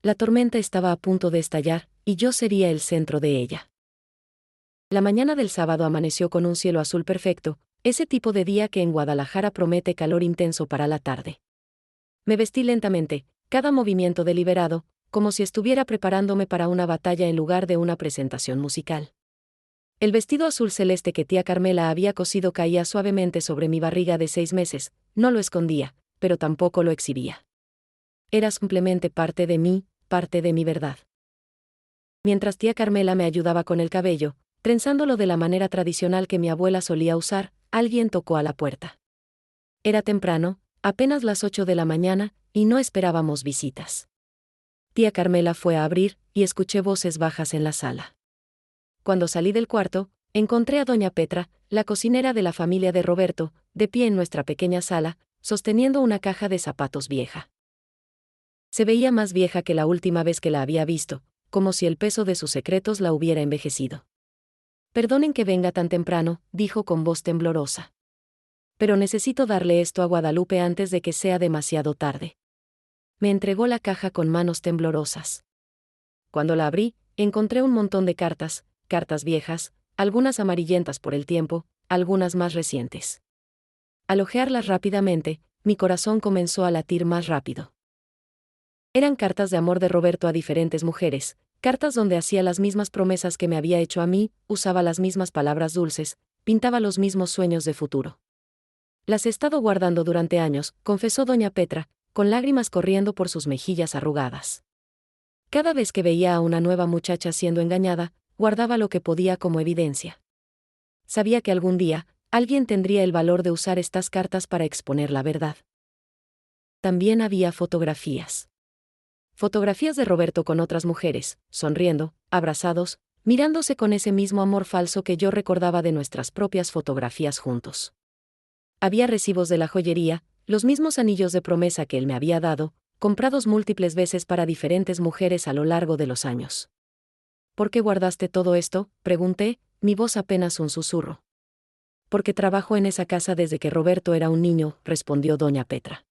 La tormenta estaba a punto de estallar, y yo sería el centro de ella. La mañana del sábado amaneció con un cielo azul perfecto, ese tipo de día que en Guadalajara promete calor intenso para la tarde. Me vestí lentamente, cada movimiento deliberado, como si estuviera preparándome para una batalla en lugar de una presentación musical. El vestido azul celeste que tía Carmela había cosido caía suavemente sobre mi barriga de 6 meses, no lo escondía, pero tampoco lo exhibía. Era simplemente parte de mí, parte de mi verdad. Mientras tía Carmela me ayudaba con el cabello, trenzándolo de la manera tradicional que mi abuela solía usar, alguien tocó a la puerta. Era temprano, apenas las 8 de la mañana, y no esperábamos visitas. Tía Carmela fue a abrir, y escuché voces bajas en la sala. Cuando salí del cuarto, encontré a doña Petra, la cocinera de la familia de Roberto, de pie en nuestra pequeña sala, sosteniendo una caja de zapatos vieja. Se veía más vieja que la última vez que la había visto, como si el peso de sus secretos la hubiera envejecido. Perdonen que venga tan temprano, dijo con voz temblorosa. Pero necesito darle esto a Guadalupe antes de que sea demasiado tarde. Me entregó la caja con manos temblorosas. Cuando la abrí, encontré un montón de cartas viejas, algunas amarillentas por el tiempo, algunas más recientes. Al hojearlas rápidamente, mi corazón comenzó a latir más rápido. Eran cartas de amor de Roberto a diferentes mujeres, cartas donde hacía las mismas promesas que me había hecho a mí, usaba las mismas palabras dulces, pintaba los mismos sueños de futuro. Las he estado guardando durante años, confesó doña Petra, con lágrimas corriendo por sus mejillas arrugadas. Cada vez que veía a una nueva muchacha siendo engañada, guardaba lo que podía como evidencia. Sabía que algún día, alguien tendría el valor de usar estas cartas para exponer la verdad. También había fotografías. Fotografías de Roberto con otras mujeres, sonriendo, abrazados, mirándose con ese mismo amor falso que yo recordaba de nuestras propias fotografías juntos. Había recibos de la joyería, los mismos anillos de promesa que él me había dado, comprados múltiples veces para diferentes mujeres a lo largo de los años. ¿Por qué guardaste todo esto?, pregunté, mi voz apenas un susurro. Porque trabajo en esa casa desde que Roberto era un niño, respondió doña Petra.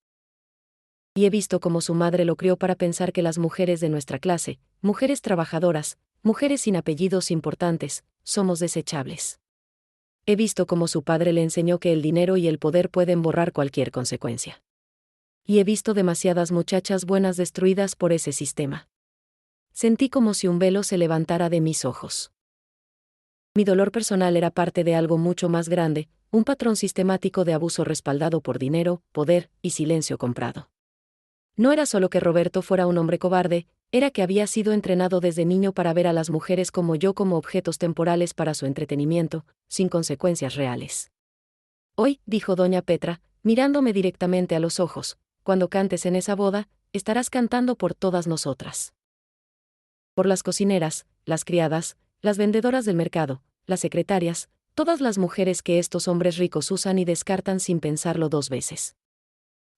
Y he visto cómo su madre lo crió para pensar que las mujeres de nuestra clase, mujeres trabajadoras, mujeres sin apellidos importantes, somos desechables. He visto cómo su padre le enseñó que el dinero y el poder pueden borrar cualquier consecuencia. Y he visto demasiadas muchachas buenas destruidas por ese sistema. Sentí como si un velo se levantara de mis ojos. Mi dolor personal era parte de algo mucho más grande, un patrón sistemático de abuso respaldado por dinero, poder y silencio comprado. No era solo que Roberto fuera un hombre cobarde, era que había sido entrenado desde niño para ver a las mujeres como yo como objetos temporales para su entretenimiento, sin consecuencias reales. Hoy, dijo doña Petra, mirándome directamente a los ojos: cuando cantes en esa boda, estarás cantando por todas nosotras. Por las cocineras, las criadas, las vendedoras del mercado, las secretarias, todas las mujeres que estos hombres ricos usan y descartan sin pensarlo 2 veces.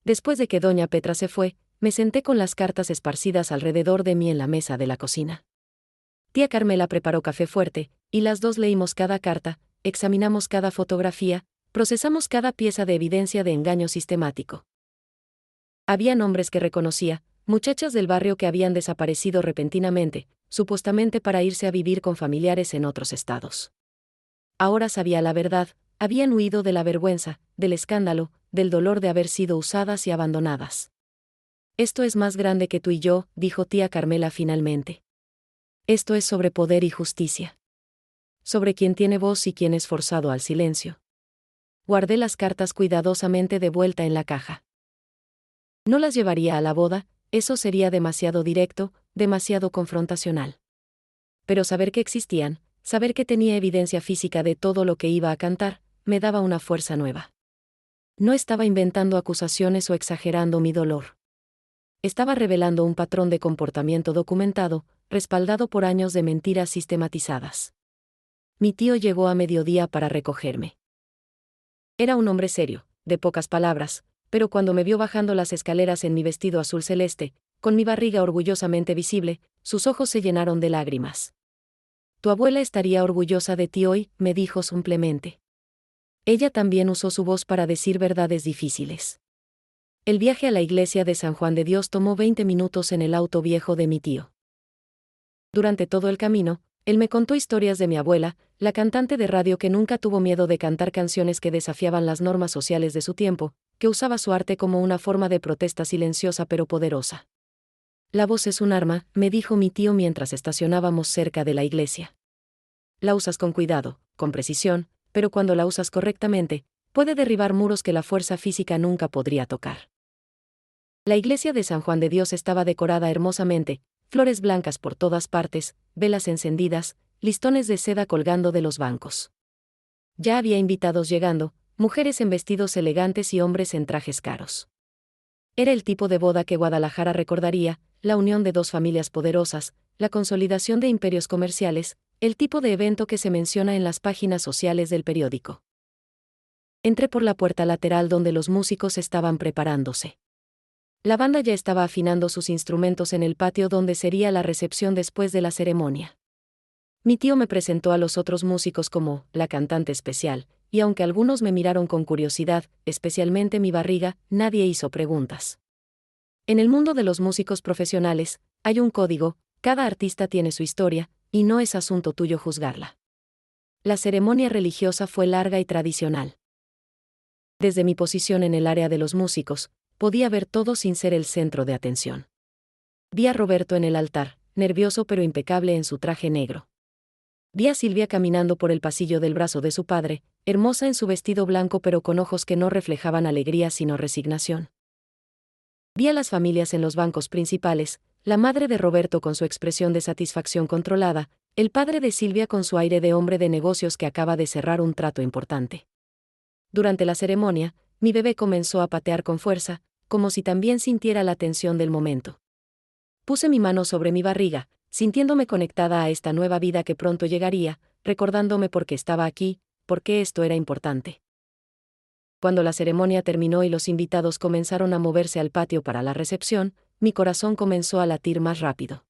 Después de que doña Petra se fue, me senté con las cartas esparcidas alrededor de mí en la mesa de la cocina. Tía Carmela preparó café fuerte, y las dos leímos cada carta, examinamos cada fotografía, procesamos cada pieza de evidencia de engaño sistemático. Había nombres que reconocía, muchachas del barrio que habían desaparecido repentinamente, supuestamente para irse a vivir con familiares en otros estados. Ahora sabía la verdad: habían huido de la vergüenza, del escándalo, del dolor de haber sido usadas y abandonadas. Esto es más grande que tú y yo, dijo tía Carmela finalmente. Esto es sobre poder y justicia. Sobre quién tiene voz y quién es forzado al silencio. Guardé las cartas cuidadosamente de vuelta en la caja. No las llevaría a la boda, eso sería demasiado directo, demasiado confrontacional. Pero saber que existían, saber que tenía evidencia física de todo lo que iba a cantar, me daba una fuerza nueva. No estaba inventando acusaciones o exagerando mi dolor. Estaba revelando un patrón de comportamiento documentado, respaldado por años de mentiras sistematizadas. Mi tío llegó a mediodía para recogerme. Era un hombre serio, de pocas palabras, pero cuando me vio bajando las escaleras en mi vestido azul celeste, con mi barriga orgullosamente visible, sus ojos se llenaron de lágrimas. Tu abuela estaría orgullosa de ti hoy, me dijo suavemente. Ella también usó su voz para decir verdades difíciles. El viaje a la iglesia de San Juan de Dios tomó 20 minutos en el auto viejo de mi tío. Durante todo el camino, él me contó historias de mi abuela, la cantante de radio que nunca tuvo miedo de cantar canciones que desafiaban las normas sociales de su tiempo, que usaba su arte como una forma de protesta silenciosa pero poderosa. La voz es un arma, me dijo mi tío mientras estacionábamos cerca de la iglesia. La usas con cuidado, con precisión, pero cuando la usas correctamente, puede derribar muros que la fuerza física nunca podría tocar. La iglesia de San Juan de Dios estaba decorada hermosamente, flores blancas por todas partes, velas encendidas, listones de seda colgando de los bancos. Ya había invitados llegando, mujeres en vestidos elegantes y hombres en trajes caros. Era el tipo de boda que Guadalajara recordaría, la unión de dos familias poderosas, la consolidación de imperios comerciales, el tipo de evento que se menciona en las páginas sociales del periódico. Entré por la puerta lateral donde los músicos estaban preparándose. La banda ya estaba afinando sus instrumentos en el patio donde sería la recepción después de la ceremonia. Mi tío me presentó a los otros músicos como la cantante especial, y aunque algunos me miraron con curiosidad, especialmente mi barriga, nadie hizo preguntas. En el mundo de los músicos profesionales, hay un código: cada artista tiene su historia, y no es asunto tuyo juzgarla. La ceremonia religiosa fue larga y tradicional. Desde mi posición en el área de los músicos, podía ver todo sin ser el centro de atención. Vi a Roberto en el altar, nervioso pero impecable en su traje negro. Vi a Silvia caminando por el pasillo del brazo de su padre, hermosa en su vestido blanco pero con ojos que no reflejaban alegría sino resignación. Vi a las familias en los bancos principales, la madre de Roberto con su expresión de satisfacción controlada, el padre de Silvia con su aire de hombre de negocios que acaba de cerrar un trato importante. Durante la ceremonia, mi bebé comenzó a patear con fuerza, como si también sintiera la tensión del momento. Puse mi mano sobre mi barriga, sintiéndome conectada a esta nueva vida que pronto llegaría, recordándome por qué estaba aquí, por qué esto era importante. Cuando la ceremonia terminó y los invitados comenzaron a moverse al patio para la recepción, mi corazón comenzó a latir más rápido.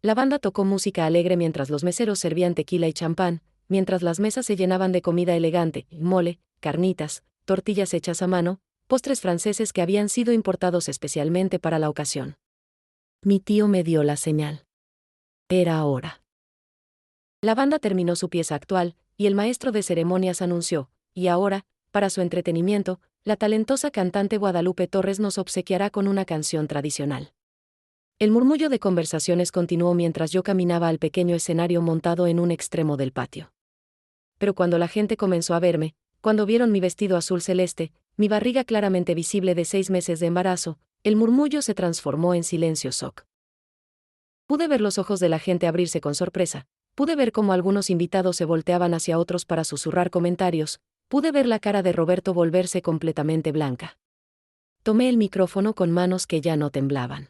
La banda tocó música alegre mientras los meseros servían tequila y champán, mientras las mesas se llenaban de comida elegante, mole, carnitas, tortillas hechas a mano, postres franceses que habían sido importados especialmente para la ocasión. Mi tío me dio la señal. Era hora. La banda terminó su pieza actual, y el maestro de ceremonias anunció: y ahora, para su entretenimiento, la talentosa cantante Guadalupe Torres nos obsequiará con una canción tradicional. El murmullo de conversaciones continuó mientras yo caminaba al pequeño escenario montado en un extremo del patio. Pero cuando la gente comenzó a verme, cuando vieron mi vestido azul celeste, mi barriga claramente visible de 6 meses de embarazo, el murmullo se transformó en silencio shock. Pude ver los ojos de la gente abrirse con sorpresa, pude ver cómo algunos invitados se volteaban hacia otros para susurrar comentarios, pude ver la cara de Roberto volverse completamente blanca. Tomé el micrófono con manos que ya no temblaban.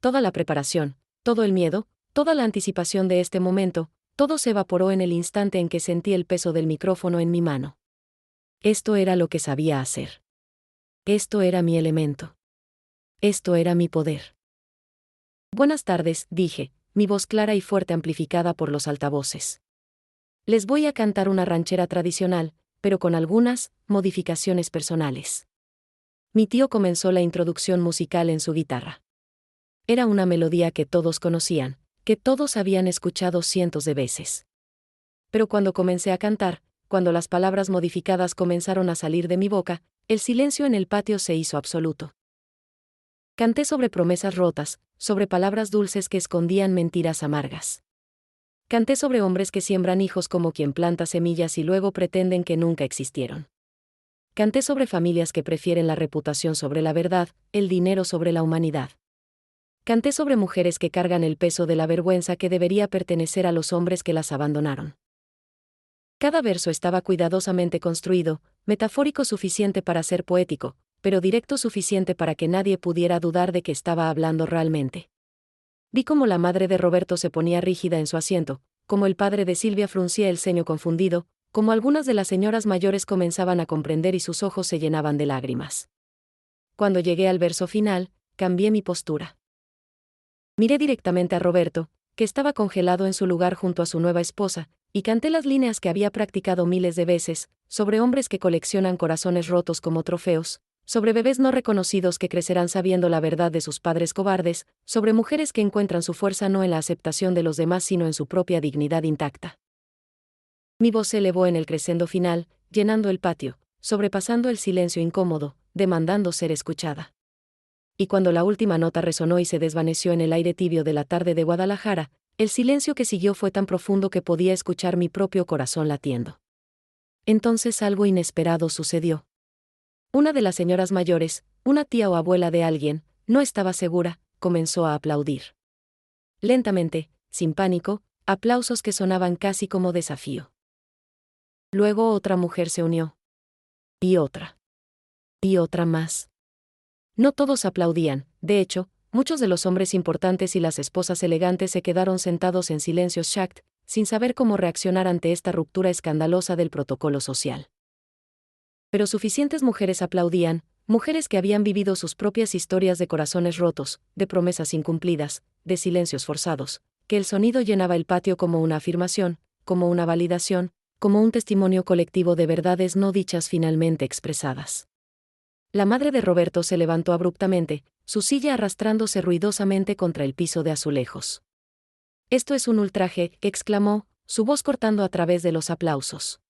Toda la preparación, todo el miedo, toda la anticipación de este momento, todo se evaporó en el instante en que sentí el peso del micrófono en mi mano. Esto era lo que sabía hacer. Esto era mi elemento. Esto era mi poder. Buenas tardes, dije, mi voz clara y fuerte amplificada por los altavoces. Les voy a cantar una ranchera tradicional, pero con algunas modificaciones personales. Mi tío comenzó la introducción musical en su guitarra. Era una melodía que todos conocían, que todos habían escuchado cientos de veces. Pero cuando comencé a cantar, cuando las palabras modificadas comenzaron a salir de mi boca, el silencio en el patio se hizo absoluto. Canté sobre promesas rotas, sobre palabras dulces que escondían mentiras amargas. Canté sobre hombres que siembran hijos como quien planta semillas y luego pretenden que nunca existieron. Canté sobre familias que prefieren la reputación sobre la verdad, el dinero sobre la humanidad. Canté sobre mujeres que cargan el peso de la vergüenza que debería pertenecer a los hombres que las abandonaron. Cada verso estaba cuidadosamente construido, metafórico suficiente para ser poético, pero directo suficiente para que nadie pudiera dudar de que estaba hablando realmente. Vi cómo la madre de Roberto se ponía rígida en su asiento, como el padre de Silvia fruncía el ceño confundido, como algunas de las señoras mayores comenzaban a comprender y sus ojos se llenaban de lágrimas. Cuando llegué al verso final, cambié mi postura. Miré directamente a Roberto, que estaba congelado en su lugar junto a su nueva esposa, y canté las líneas que había practicado miles de veces, sobre hombres que coleccionan corazones rotos como trofeos, sobre bebés no reconocidos que crecerán sabiendo la verdad de sus padres cobardes, sobre mujeres que encuentran su fuerza no en la aceptación de los demás sino en su propia dignidad intacta. Mi voz se elevó en el crescendo final, llenando el patio, sobrepasando el silencio incómodo, demandando ser escuchada. Y cuando la última nota resonó y se desvaneció en el aire tibio de la tarde de Guadalajara, el silencio que siguió fue tan profundo que podía escuchar mi propio corazón latiendo. Entonces algo inesperado sucedió. Una de las señoras mayores, una tía o abuela de alguien, no estaba segura, comenzó a aplaudir. Lentamente, sin pánico, aplausos que sonaban casi como desafío. Luego otra mujer se unió. Y otra. Y otra más. No todos aplaudían, de hecho, muchos de los hombres importantes y las esposas elegantes se quedaron sentados en silencio shocked, sin saber cómo reaccionar ante esta ruptura escandalosa del protocolo social. Pero suficientes mujeres aplaudían, mujeres que habían vivido sus propias historias de corazones rotos, de promesas incumplidas, de silencios forzados, que el sonido llenaba el patio como una afirmación, como una validación, como un testimonio colectivo de verdades no dichas finalmente expresadas. La madre de Roberto se levantó abruptamente, su silla arrastrándose ruidosamente contra el piso de azulejos. «Esto es un ultraje», exclamó, su voz cortando a través de los aplausos.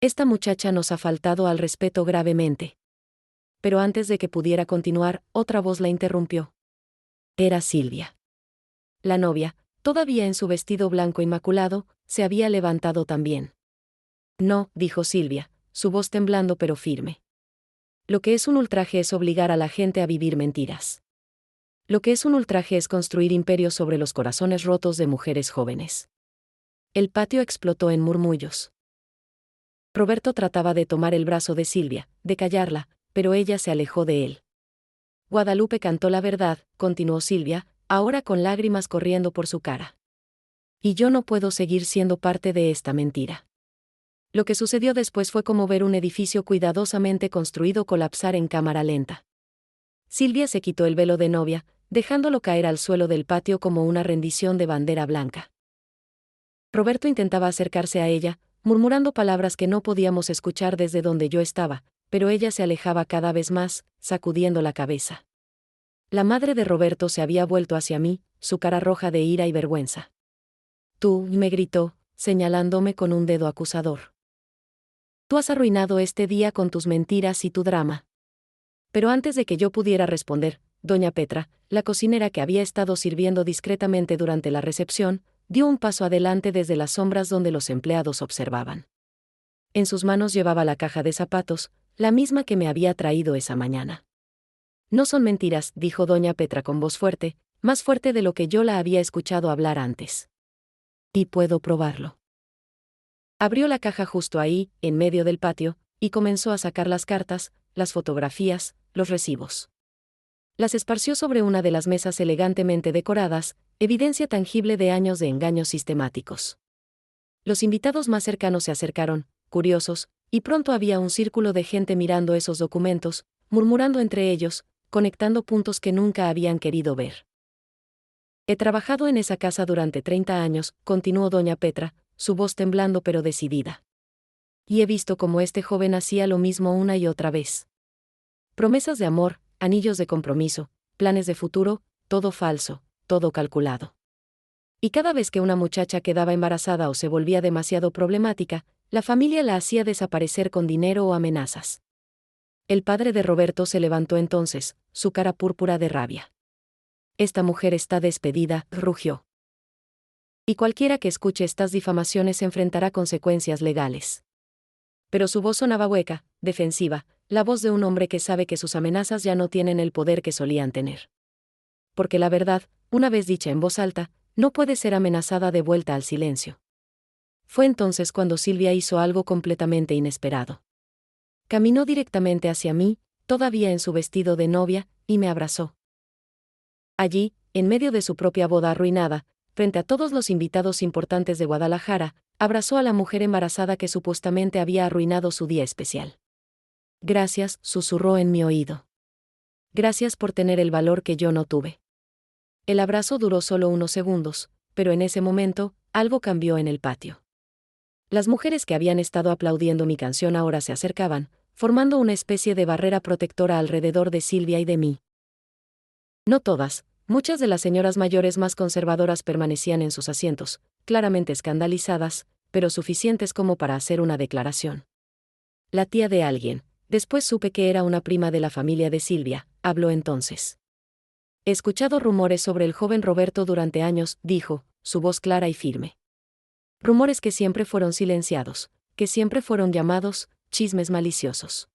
Esta muchacha nos ha faltado al respeto gravemente. Pero antes de que pudiera continuar, otra voz la interrumpió. Era Silvia. La novia, todavía en su vestido blanco inmaculado, se había levantado también. No, dijo Silvia, su voz temblando pero firme. Lo que es un ultraje es obligar a la gente a vivir mentiras. Lo que es un ultraje es construir imperios sobre los corazones rotos de mujeres jóvenes. El patio explotó en murmullos. Roberto trataba de tomar el brazo de Silvia, de callarla, pero ella se alejó de él. Guadalupe cantó la verdad, continuó Silvia, ahora con lágrimas corriendo por su cara. Y yo no puedo seguir siendo parte de esta mentira. Lo que sucedió después fue como ver un edificio cuidadosamente construido colapsar en cámara lenta. Silvia se quitó el velo de novia, dejándolo caer al suelo del patio como una rendición de bandera blanca. Roberto intentaba acercarse a ella, murmurando palabras que no podíamos escuchar desde donde yo estaba, pero ella se alejaba cada vez más, sacudiendo la cabeza. La madre de Roberto se había vuelto hacia mí, su cara roja de ira y vergüenza. Tú, me gritó, señalándome con un dedo acusador. Tú has arruinado este día con tus mentiras y tu drama. Pero antes de que yo pudiera responder, doña Petra, la cocinera que había estado sirviendo discretamente durante la recepción, dio un paso adelante desde las sombras donde los empleados observaban. En sus manos llevaba la caja de zapatos, la misma que me había traído esa mañana. No son mentiras, dijo doña Petra con voz fuerte, más fuerte de lo que yo la había escuchado hablar antes. Y puedo probarlo. Abrió la caja justo ahí, en medio del patio, y comenzó a sacar las cartas, las fotografías, los recibos. Las esparció sobre una de las mesas elegantemente decoradas, evidencia tangible de años de engaños sistemáticos. Los invitados más cercanos se acercaron, curiosos, y pronto había un círculo de gente mirando esos documentos, murmurando entre ellos, conectando puntos que nunca habían querido ver. He trabajado en esa casa durante 30 años, continuó doña Petra, su voz temblando pero decidida. Y he visto cómo este joven hacía lo mismo una y otra vez. Promesas de amor, anillos de compromiso, planes de futuro, todo falso, todo calculado. Y cada vez que una muchacha quedaba embarazada o se volvía demasiado problemática, la familia la hacía desaparecer con dinero o amenazas. El padre de Roberto se levantó entonces, su cara púrpura de rabia. Esta mujer está despedida, rugió. Y cualquiera que escuche estas difamaciones enfrentará consecuencias legales. Pero su voz sonaba hueca, defensiva, la voz de un hombre que sabe que sus amenazas ya no tienen el poder que solían tener. Porque la verdad, una vez dicha en voz alta, no puede ser amenazada de vuelta al silencio. Fue entonces cuando Silvia hizo algo completamente inesperado. Caminó directamente hacia mí, todavía en su vestido de novia, y me abrazó. Allí, en medio de su propia boda arruinada, frente a todos los invitados importantes de Guadalajara, abrazó a la mujer embarazada que supuestamente había arruinado su día especial. Gracias, susurró en mi oído. Gracias por tener el valor que yo no tuve. El abrazo duró solo unos segundos, pero en ese momento, algo cambió en el patio. Las mujeres que habían estado aplaudiendo mi canción ahora se acercaban, formando una especie de barrera protectora alrededor de Silvia y de mí. No todas, muchas de las señoras mayores más conservadoras permanecían en sus asientos, claramente escandalizadas, pero suficientes como para hacer una declaración. La tía de alguien, después supe que era una prima de la familia de Silvia, habló entonces. He escuchado rumores sobre el joven Roberto durante años, dijo, su voz clara y firme. Rumores que siempre fueron silenciados, que siempre fueron llamados chismes maliciosos.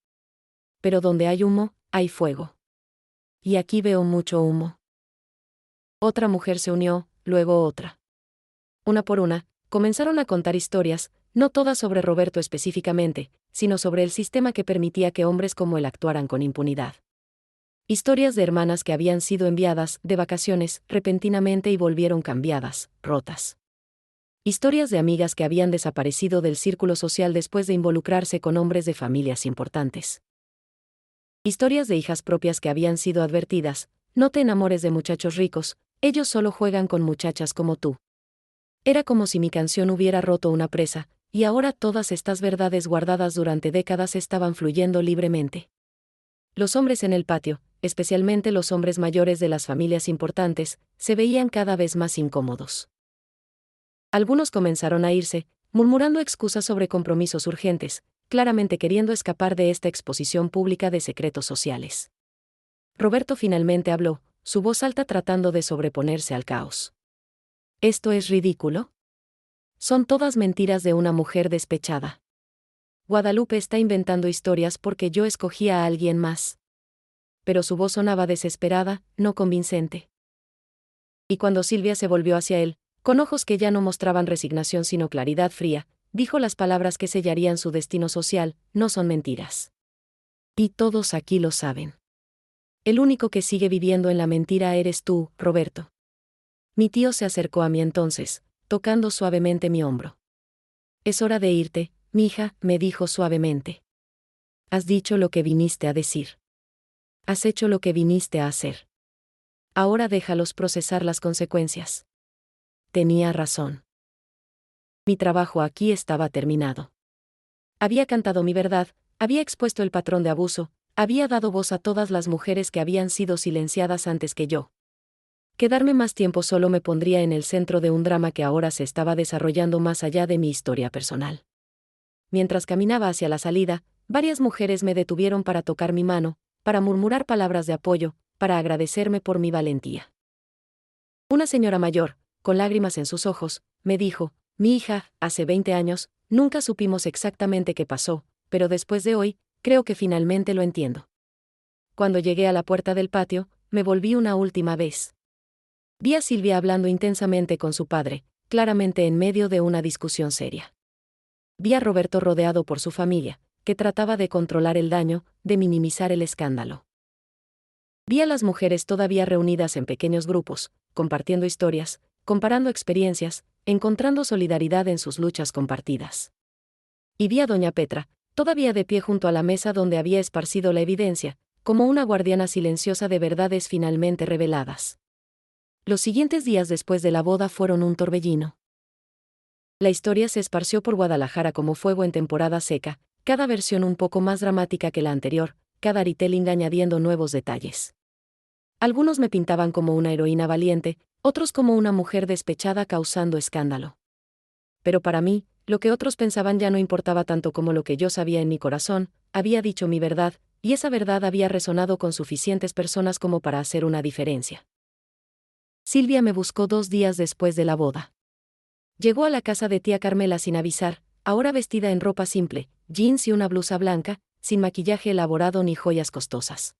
Pero donde hay humo, hay fuego. Y aquí veo mucho humo. Otra mujer se unió, luego otra. Una por una, comenzaron a contar historias, no todas sobre Roberto específicamente, sino sobre el sistema que permitía que hombres como él actuaran con impunidad. Historias de hermanas que habían sido enviadas de vacaciones repentinamente y volvieron cambiadas, rotas. Historias de amigas que habían desaparecido del círculo social después de involucrarse con hombres de familias importantes. Historias de hijas propias que habían sido advertidas, no te enamores de muchachos ricos, ellos solo juegan con muchachas como tú. Era como si mi canción hubiera roto una presa, y ahora todas estas verdades guardadas durante décadas estaban fluyendo libremente. Los hombres en el patio, especialmente los hombres mayores de las familias importantes, se veían cada vez más incómodos. Algunos comenzaron a irse, murmurando excusas sobre compromisos urgentes, claramente queriendo escapar de esta exposición pública de secretos sociales. Roberto finalmente habló, su voz alta tratando de sobreponerse al caos. ¿Esto es ridículo? Son todas mentiras de una mujer despechada. Guadalupe está inventando historias porque yo escogí a alguien más. Pero su voz sonaba desesperada, no convincente. Y cuando Silvia se volvió hacia él, con ojos que ya no mostraban resignación sino claridad fría, dijo las palabras que sellarían su destino social, no son mentiras. Y todos aquí lo saben. El único que sigue viviendo en la mentira eres tú, Roberto. Mi tío se acercó a mí entonces, tocando suavemente mi hombro. Es hora de irte, mija, me dijo suavemente. Has dicho lo que viniste a decir. Has hecho lo que viniste a hacer. Ahora déjalos procesar las consecuencias. Tenía razón. Mi trabajo aquí estaba terminado. Había cantado mi verdad, había expuesto el patrón de abuso, había dado voz a todas las mujeres que habían sido silenciadas antes que yo. Quedarme más tiempo solo me pondría en el centro de un drama que ahora se estaba desarrollando más allá de mi historia personal. Mientras caminaba hacia la salida, varias mujeres me detuvieron para tocar mi mano, para murmurar palabras de apoyo, para agradecerme por mi valentía. Una señora mayor, con lágrimas en sus ojos, me dijo, mi hija, hace 20 años, nunca supimos exactamente qué pasó, pero después de hoy, creo que finalmente lo entiendo. Cuando llegué a la puerta del patio, me volví una última vez. Vi a Silvia hablando intensamente con su padre, claramente en medio de una discusión seria. vi a Roberto rodeado por su familia, que trataba de controlar el daño, de minimizar el escándalo. Vi a las mujeres todavía reunidas en pequeños grupos, compartiendo historias, comparando experiencias, encontrando solidaridad en sus luchas compartidas. Y vi a doña Petra, todavía de pie junto a la mesa donde había esparcido la evidencia, como una guardiana silenciosa de verdades finalmente reveladas. Los siguientes días después de la boda fueron un torbellino. La historia se esparció por Guadalajara como fuego en temporada seca, cada versión un poco más dramática que la anterior, cada retelling añadiendo nuevos detalles. Algunos me pintaban como una heroína valiente, otros como una mujer despechada causando escándalo. Pero para mí, lo que otros pensaban ya no importaba tanto como lo que yo sabía en mi corazón, había dicho mi verdad, y esa verdad había resonado con suficientes personas como para hacer una diferencia. Silvia me buscó 2 días después de la boda. Llegó a la casa de tía Carmela sin avisar, ahora vestida en ropa simple, jeans y una blusa blanca, sin maquillaje elaborado ni joyas costosas.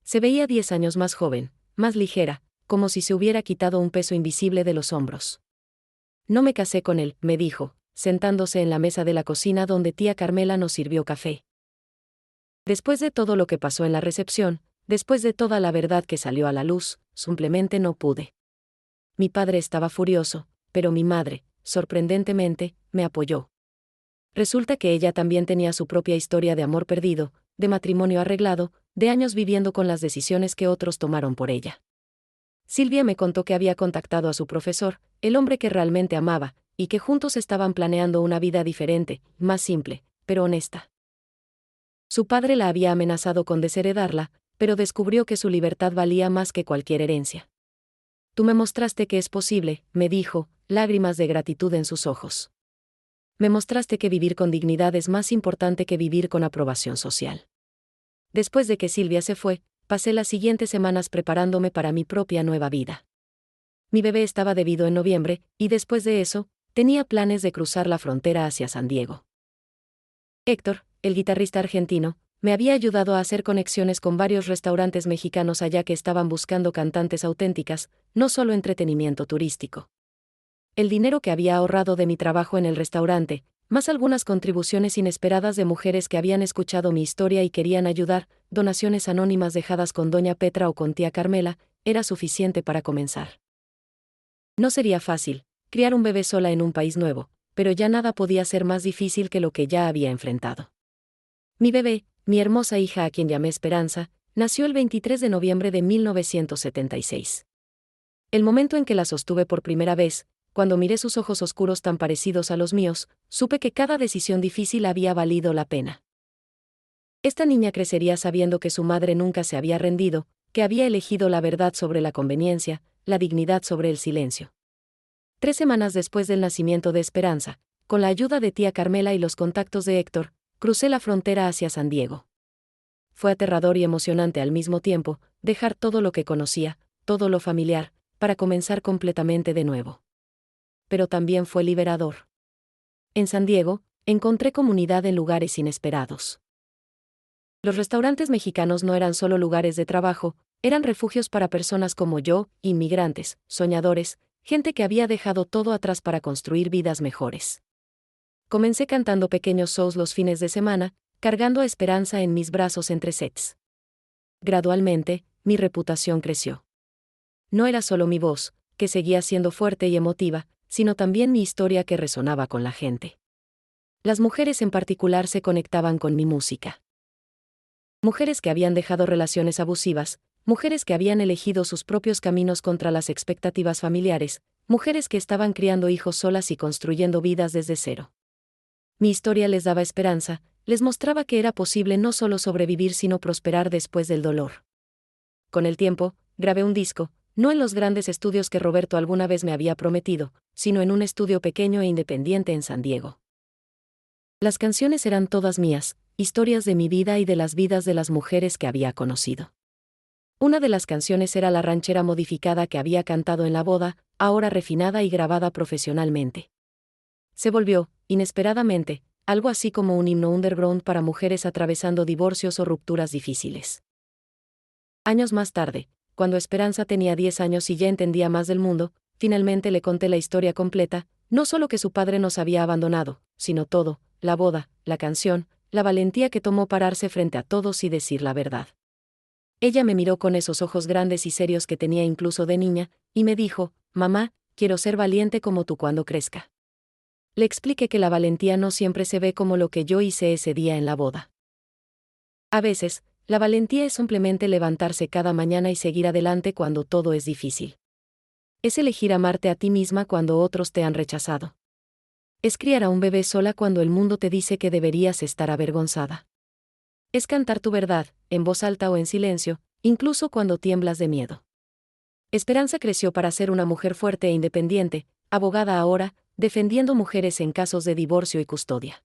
Se veía 10 años más joven, más ligera, como si se hubiera quitado un peso invisible de los hombros. No me casé con él, me dijo, sentándose en la mesa de la cocina donde tía Carmela nos sirvió café. Después de todo lo que pasó en la recepción, después de toda la verdad que salió a la luz, simplemente no pude. Mi padre estaba furioso, pero mi madre, sorprendentemente, me apoyó. Resulta que ella también tenía su propia historia de amor perdido, de matrimonio arreglado, de años viviendo con las decisiones que otros tomaron por ella. Silvia me contó que había contactado a su profesor, el hombre que realmente amaba, y que juntos estaban planeando una vida diferente, más simple, pero honesta. Su padre la había amenazado con desheredarla, pero descubrió que su libertad valía más que cualquier herencia. Tú me mostraste que es posible, me dijo, lágrimas de gratitud en sus ojos. Me mostraste que vivir con dignidad es más importante que vivir con aprobación social. Después de que Silvia se fue, pasé las siguientes semanas preparándome para mi propia nueva vida. Mi bebé estaba debido en noviembre, y después de eso, tenía planes de cruzar la frontera hacia San Diego. Héctor, el guitarrista argentino, me había ayudado a hacer conexiones con varios restaurantes mexicanos allá que estaban buscando cantantes auténticas, no solo entretenimiento turístico. El dinero que había ahorrado de mi trabajo en el restaurante, más algunas contribuciones inesperadas de mujeres que habían escuchado mi historia y querían ayudar, donaciones anónimas dejadas con doña Petra o con tía Carmela, era suficiente para comenzar. No sería fácil, criar un bebé sola en un país nuevo, pero ya nada podía ser más difícil que lo que ya había enfrentado. Mi bebé, mi hermosa hija a quien llamé Esperanza, nació el 23 de noviembre de 1976. El momento en que la sostuve por primera vez, cuando miré sus ojos oscuros tan parecidos a los míos, supe que cada decisión difícil había valido la pena. Esta niña crecería sabiendo que su madre nunca se había rendido, que había elegido la verdad sobre la conveniencia, la dignidad sobre el silencio. 3 semanas después del nacimiento de Esperanza, con la ayuda de tía Carmela y los contactos de Héctor, crucé la frontera hacia San Diego. Fue aterrador y emocionante al mismo tiempo, dejar todo lo que conocía, todo lo familiar, para comenzar completamente de nuevo. Pero también fue liberador. En San Diego, encontré comunidad en lugares inesperados. Los restaurantes mexicanos no eran solo lugares de trabajo, eran refugios para personas como yo, inmigrantes, soñadores, gente que había dejado todo atrás para construir vidas mejores. Comencé cantando pequeños shows los fines de semana, cargando a Esperanza en mis brazos entre sets. Gradualmente, mi reputación creció. No era solo mi voz, que seguía siendo fuerte y emotiva, sino también mi historia que resonaba con la gente. Las mujeres en particular se conectaban con mi música. Mujeres que habían dejado relaciones abusivas, mujeres que habían elegido sus propios caminos contra las expectativas familiares, mujeres que estaban criando hijos solas y construyendo vidas desde cero. Mi historia les daba esperanza, les mostraba que era posible no solo sobrevivir sino prosperar después del dolor. Con el tiempo, grabé un disco, no en los grandes estudios que Roberto alguna vez me había prometido, sino en un estudio pequeño e independiente en San Diego. Las canciones eran todas mías, historias de mi vida y de las vidas de las mujeres que había conocido. Una de las canciones era la ranchera modificada que había cantado en la boda, ahora refinada y grabada profesionalmente. Se volvió, inesperadamente, algo así como un himno underground para mujeres atravesando divorcios o rupturas difíciles. Años más tarde, cuando Esperanza tenía 10 años y ya entendía más del mundo, finalmente le conté la historia completa, no solo que su padre nos había abandonado, sino todo, la boda, la canción, la valentía que tomó pararse frente a todos y decir la verdad. Ella me miró con esos ojos grandes y serios que tenía incluso de niña, y me dijo, mamá, quiero ser valiente como tú cuando crezca. Le expliqué que la valentía no siempre se ve como lo que yo hice ese día en la boda. A veces, la valentía es simplemente levantarse cada mañana y seguir adelante cuando todo es difícil. Es elegir amarte a ti misma cuando otros te han rechazado. Es criar a un bebé sola cuando el mundo te dice que deberías estar avergonzada. Es cantar tu verdad, en voz alta o en silencio, incluso cuando tiemblas de miedo. Esperanza creció para ser una mujer fuerte e independiente, abogada ahora, defendiendo mujeres en casos de divorcio y custodia.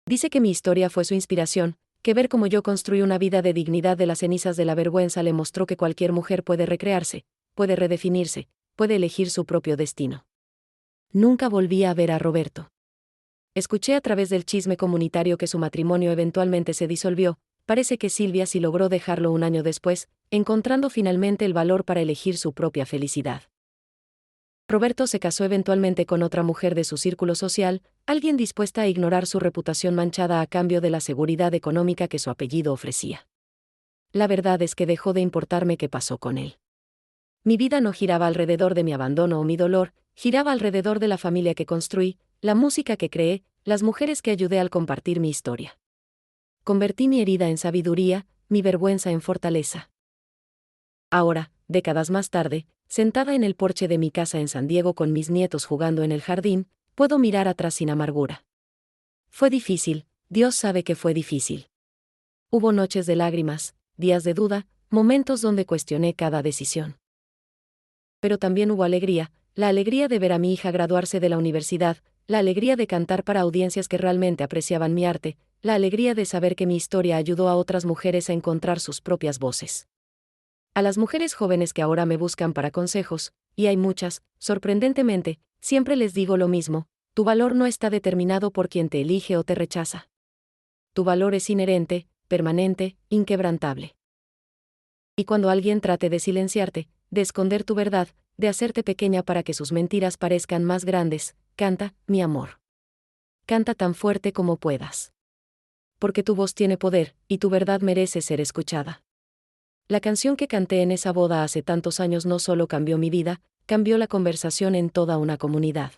Dice que mi historia fue su inspiración, que ver cómo yo construí una vida de dignidad de las cenizas de la vergüenza le mostró que cualquier mujer puede recrearse, puede redefinirse, puede elegir su propio destino. Nunca volví a ver a Roberto. Escuché a través del chisme comunitario que su matrimonio eventualmente se disolvió. Parece que Silvia sí logró dejarlo un año después, encontrando finalmente el valor para elegir su propia felicidad. Roberto se casó eventualmente con otra mujer de su círculo social, alguien dispuesta a ignorar su reputación manchada a cambio de la seguridad económica que su apellido ofrecía. La verdad es que dejó de importarme qué pasó con él. Mi vida no giraba alrededor de mi abandono o mi dolor, giraba alrededor de la familia que construí, la música que creé, las mujeres que ayudé al compartir mi historia. Convertí mi herida en sabiduría, mi vergüenza en fortaleza. Ahora, décadas más tarde, sentada en el porche de mi casa en San Diego con mis nietos jugando en el jardín, puedo mirar atrás sin amargura. Fue difícil, Dios sabe que fue difícil. Hubo noches de lágrimas, días de duda, momentos donde cuestioné cada decisión. Pero también hubo alegría, la alegría de ver a mi hija graduarse de la universidad, la alegría de cantar para audiencias que realmente apreciaban mi arte, la alegría de saber que mi historia ayudó a otras mujeres a encontrar sus propias voces. A las mujeres jóvenes que ahora me buscan para consejos, y hay muchas, sorprendentemente, siempre les digo lo mismo, tu valor no está determinado por quien te elige o te rechaza. Tu valor es inherente, permanente, inquebrantable. Y cuando alguien trate de silenciarte, de esconder tu verdad, de hacerte pequeña para que sus mentiras parezcan más grandes, canta, mi amor. Canta tan fuerte como puedas. Porque tu voz tiene poder, y tu verdad merece ser escuchada. La canción que canté en esa boda hace tantos años no solo cambió mi vida, cambió la conversación en toda una comunidad.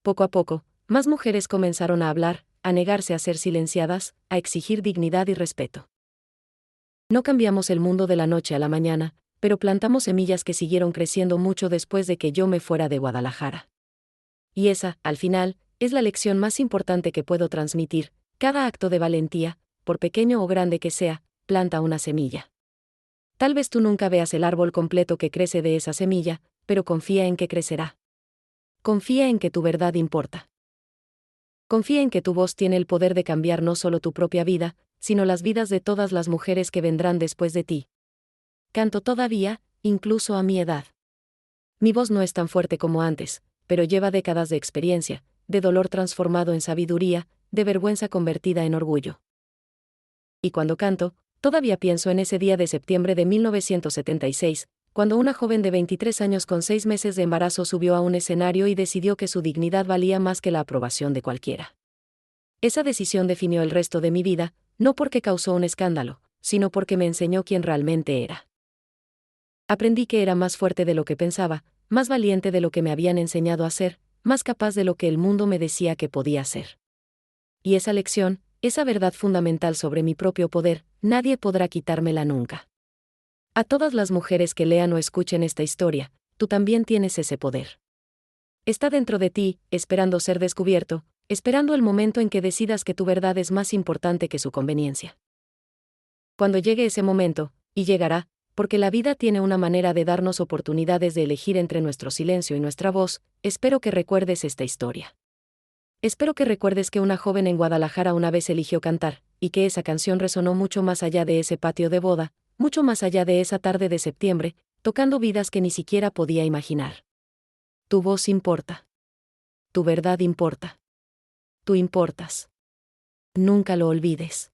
Poco a poco, más mujeres comenzaron a hablar, a negarse a ser silenciadas, a exigir dignidad y respeto. No cambiamos el mundo de la noche a la mañana, pero plantamos semillas que siguieron creciendo mucho después de que yo me fuera de Guadalajara. Y esa, al final, es la lección más importante que puedo transmitir: cada acto de valentía, por pequeño o grande que sea, planta una semilla. Tal vez tú nunca veas el árbol completo que crece de esa semilla, pero confía en que crecerá. Confía en que tu verdad importa. Confía en que tu voz tiene el poder de cambiar no solo tu propia vida, sino las vidas de todas las mujeres que vendrán después de ti. Canto todavía, incluso a mi edad. Mi voz no es tan fuerte como antes, pero lleva décadas de experiencia, de dolor transformado en sabiduría, de vergüenza convertida en orgullo. Y cuando canto, todavía pienso en ese día de septiembre de 1976, cuando una joven de 23 años con 6 meses de embarazo subió a un escenario y decidió que su dignidad valía más que la aprobación de cualquiera. Esa decisión definió el resto de mi vida, no porque causó un escándalo, sino porque me enseñó quién realmente era. Aprendí que era más fuerte de lo que pensaba, más valiente de lo que me habían enseñado a ser, más capaz de lo que el mundo me decía que podía ser. Y esa lección, esa verdad fundamental sobre mi propio poder, nadie podrá quitármela nunca. A todas las mujeres que lean o escuchen esta historia, tú también tienes ese poder. Está dentro de ti, esperando ser descubierto, esperando el momento en que decidas que tu verdad es más importante que su conveniencia. Cuando llegue ese momento, y llegará, porque la vida tiene una manera de darnos oportunidades de elegir entre nuestro silencio y nuestra voz, espero que recuerdes esta historia. Espero que recuerdes que una joven en Guadalajara una vez eligió cantar, y que esa canción resonó mucho más allá de ese patio de boda, mucho más allá de esa tarde de septiembre, tocando vidas que ni siquiera podía imaginar. Tu voz importa. Tu verdad importa. Tú importas. Nunca lo olvides.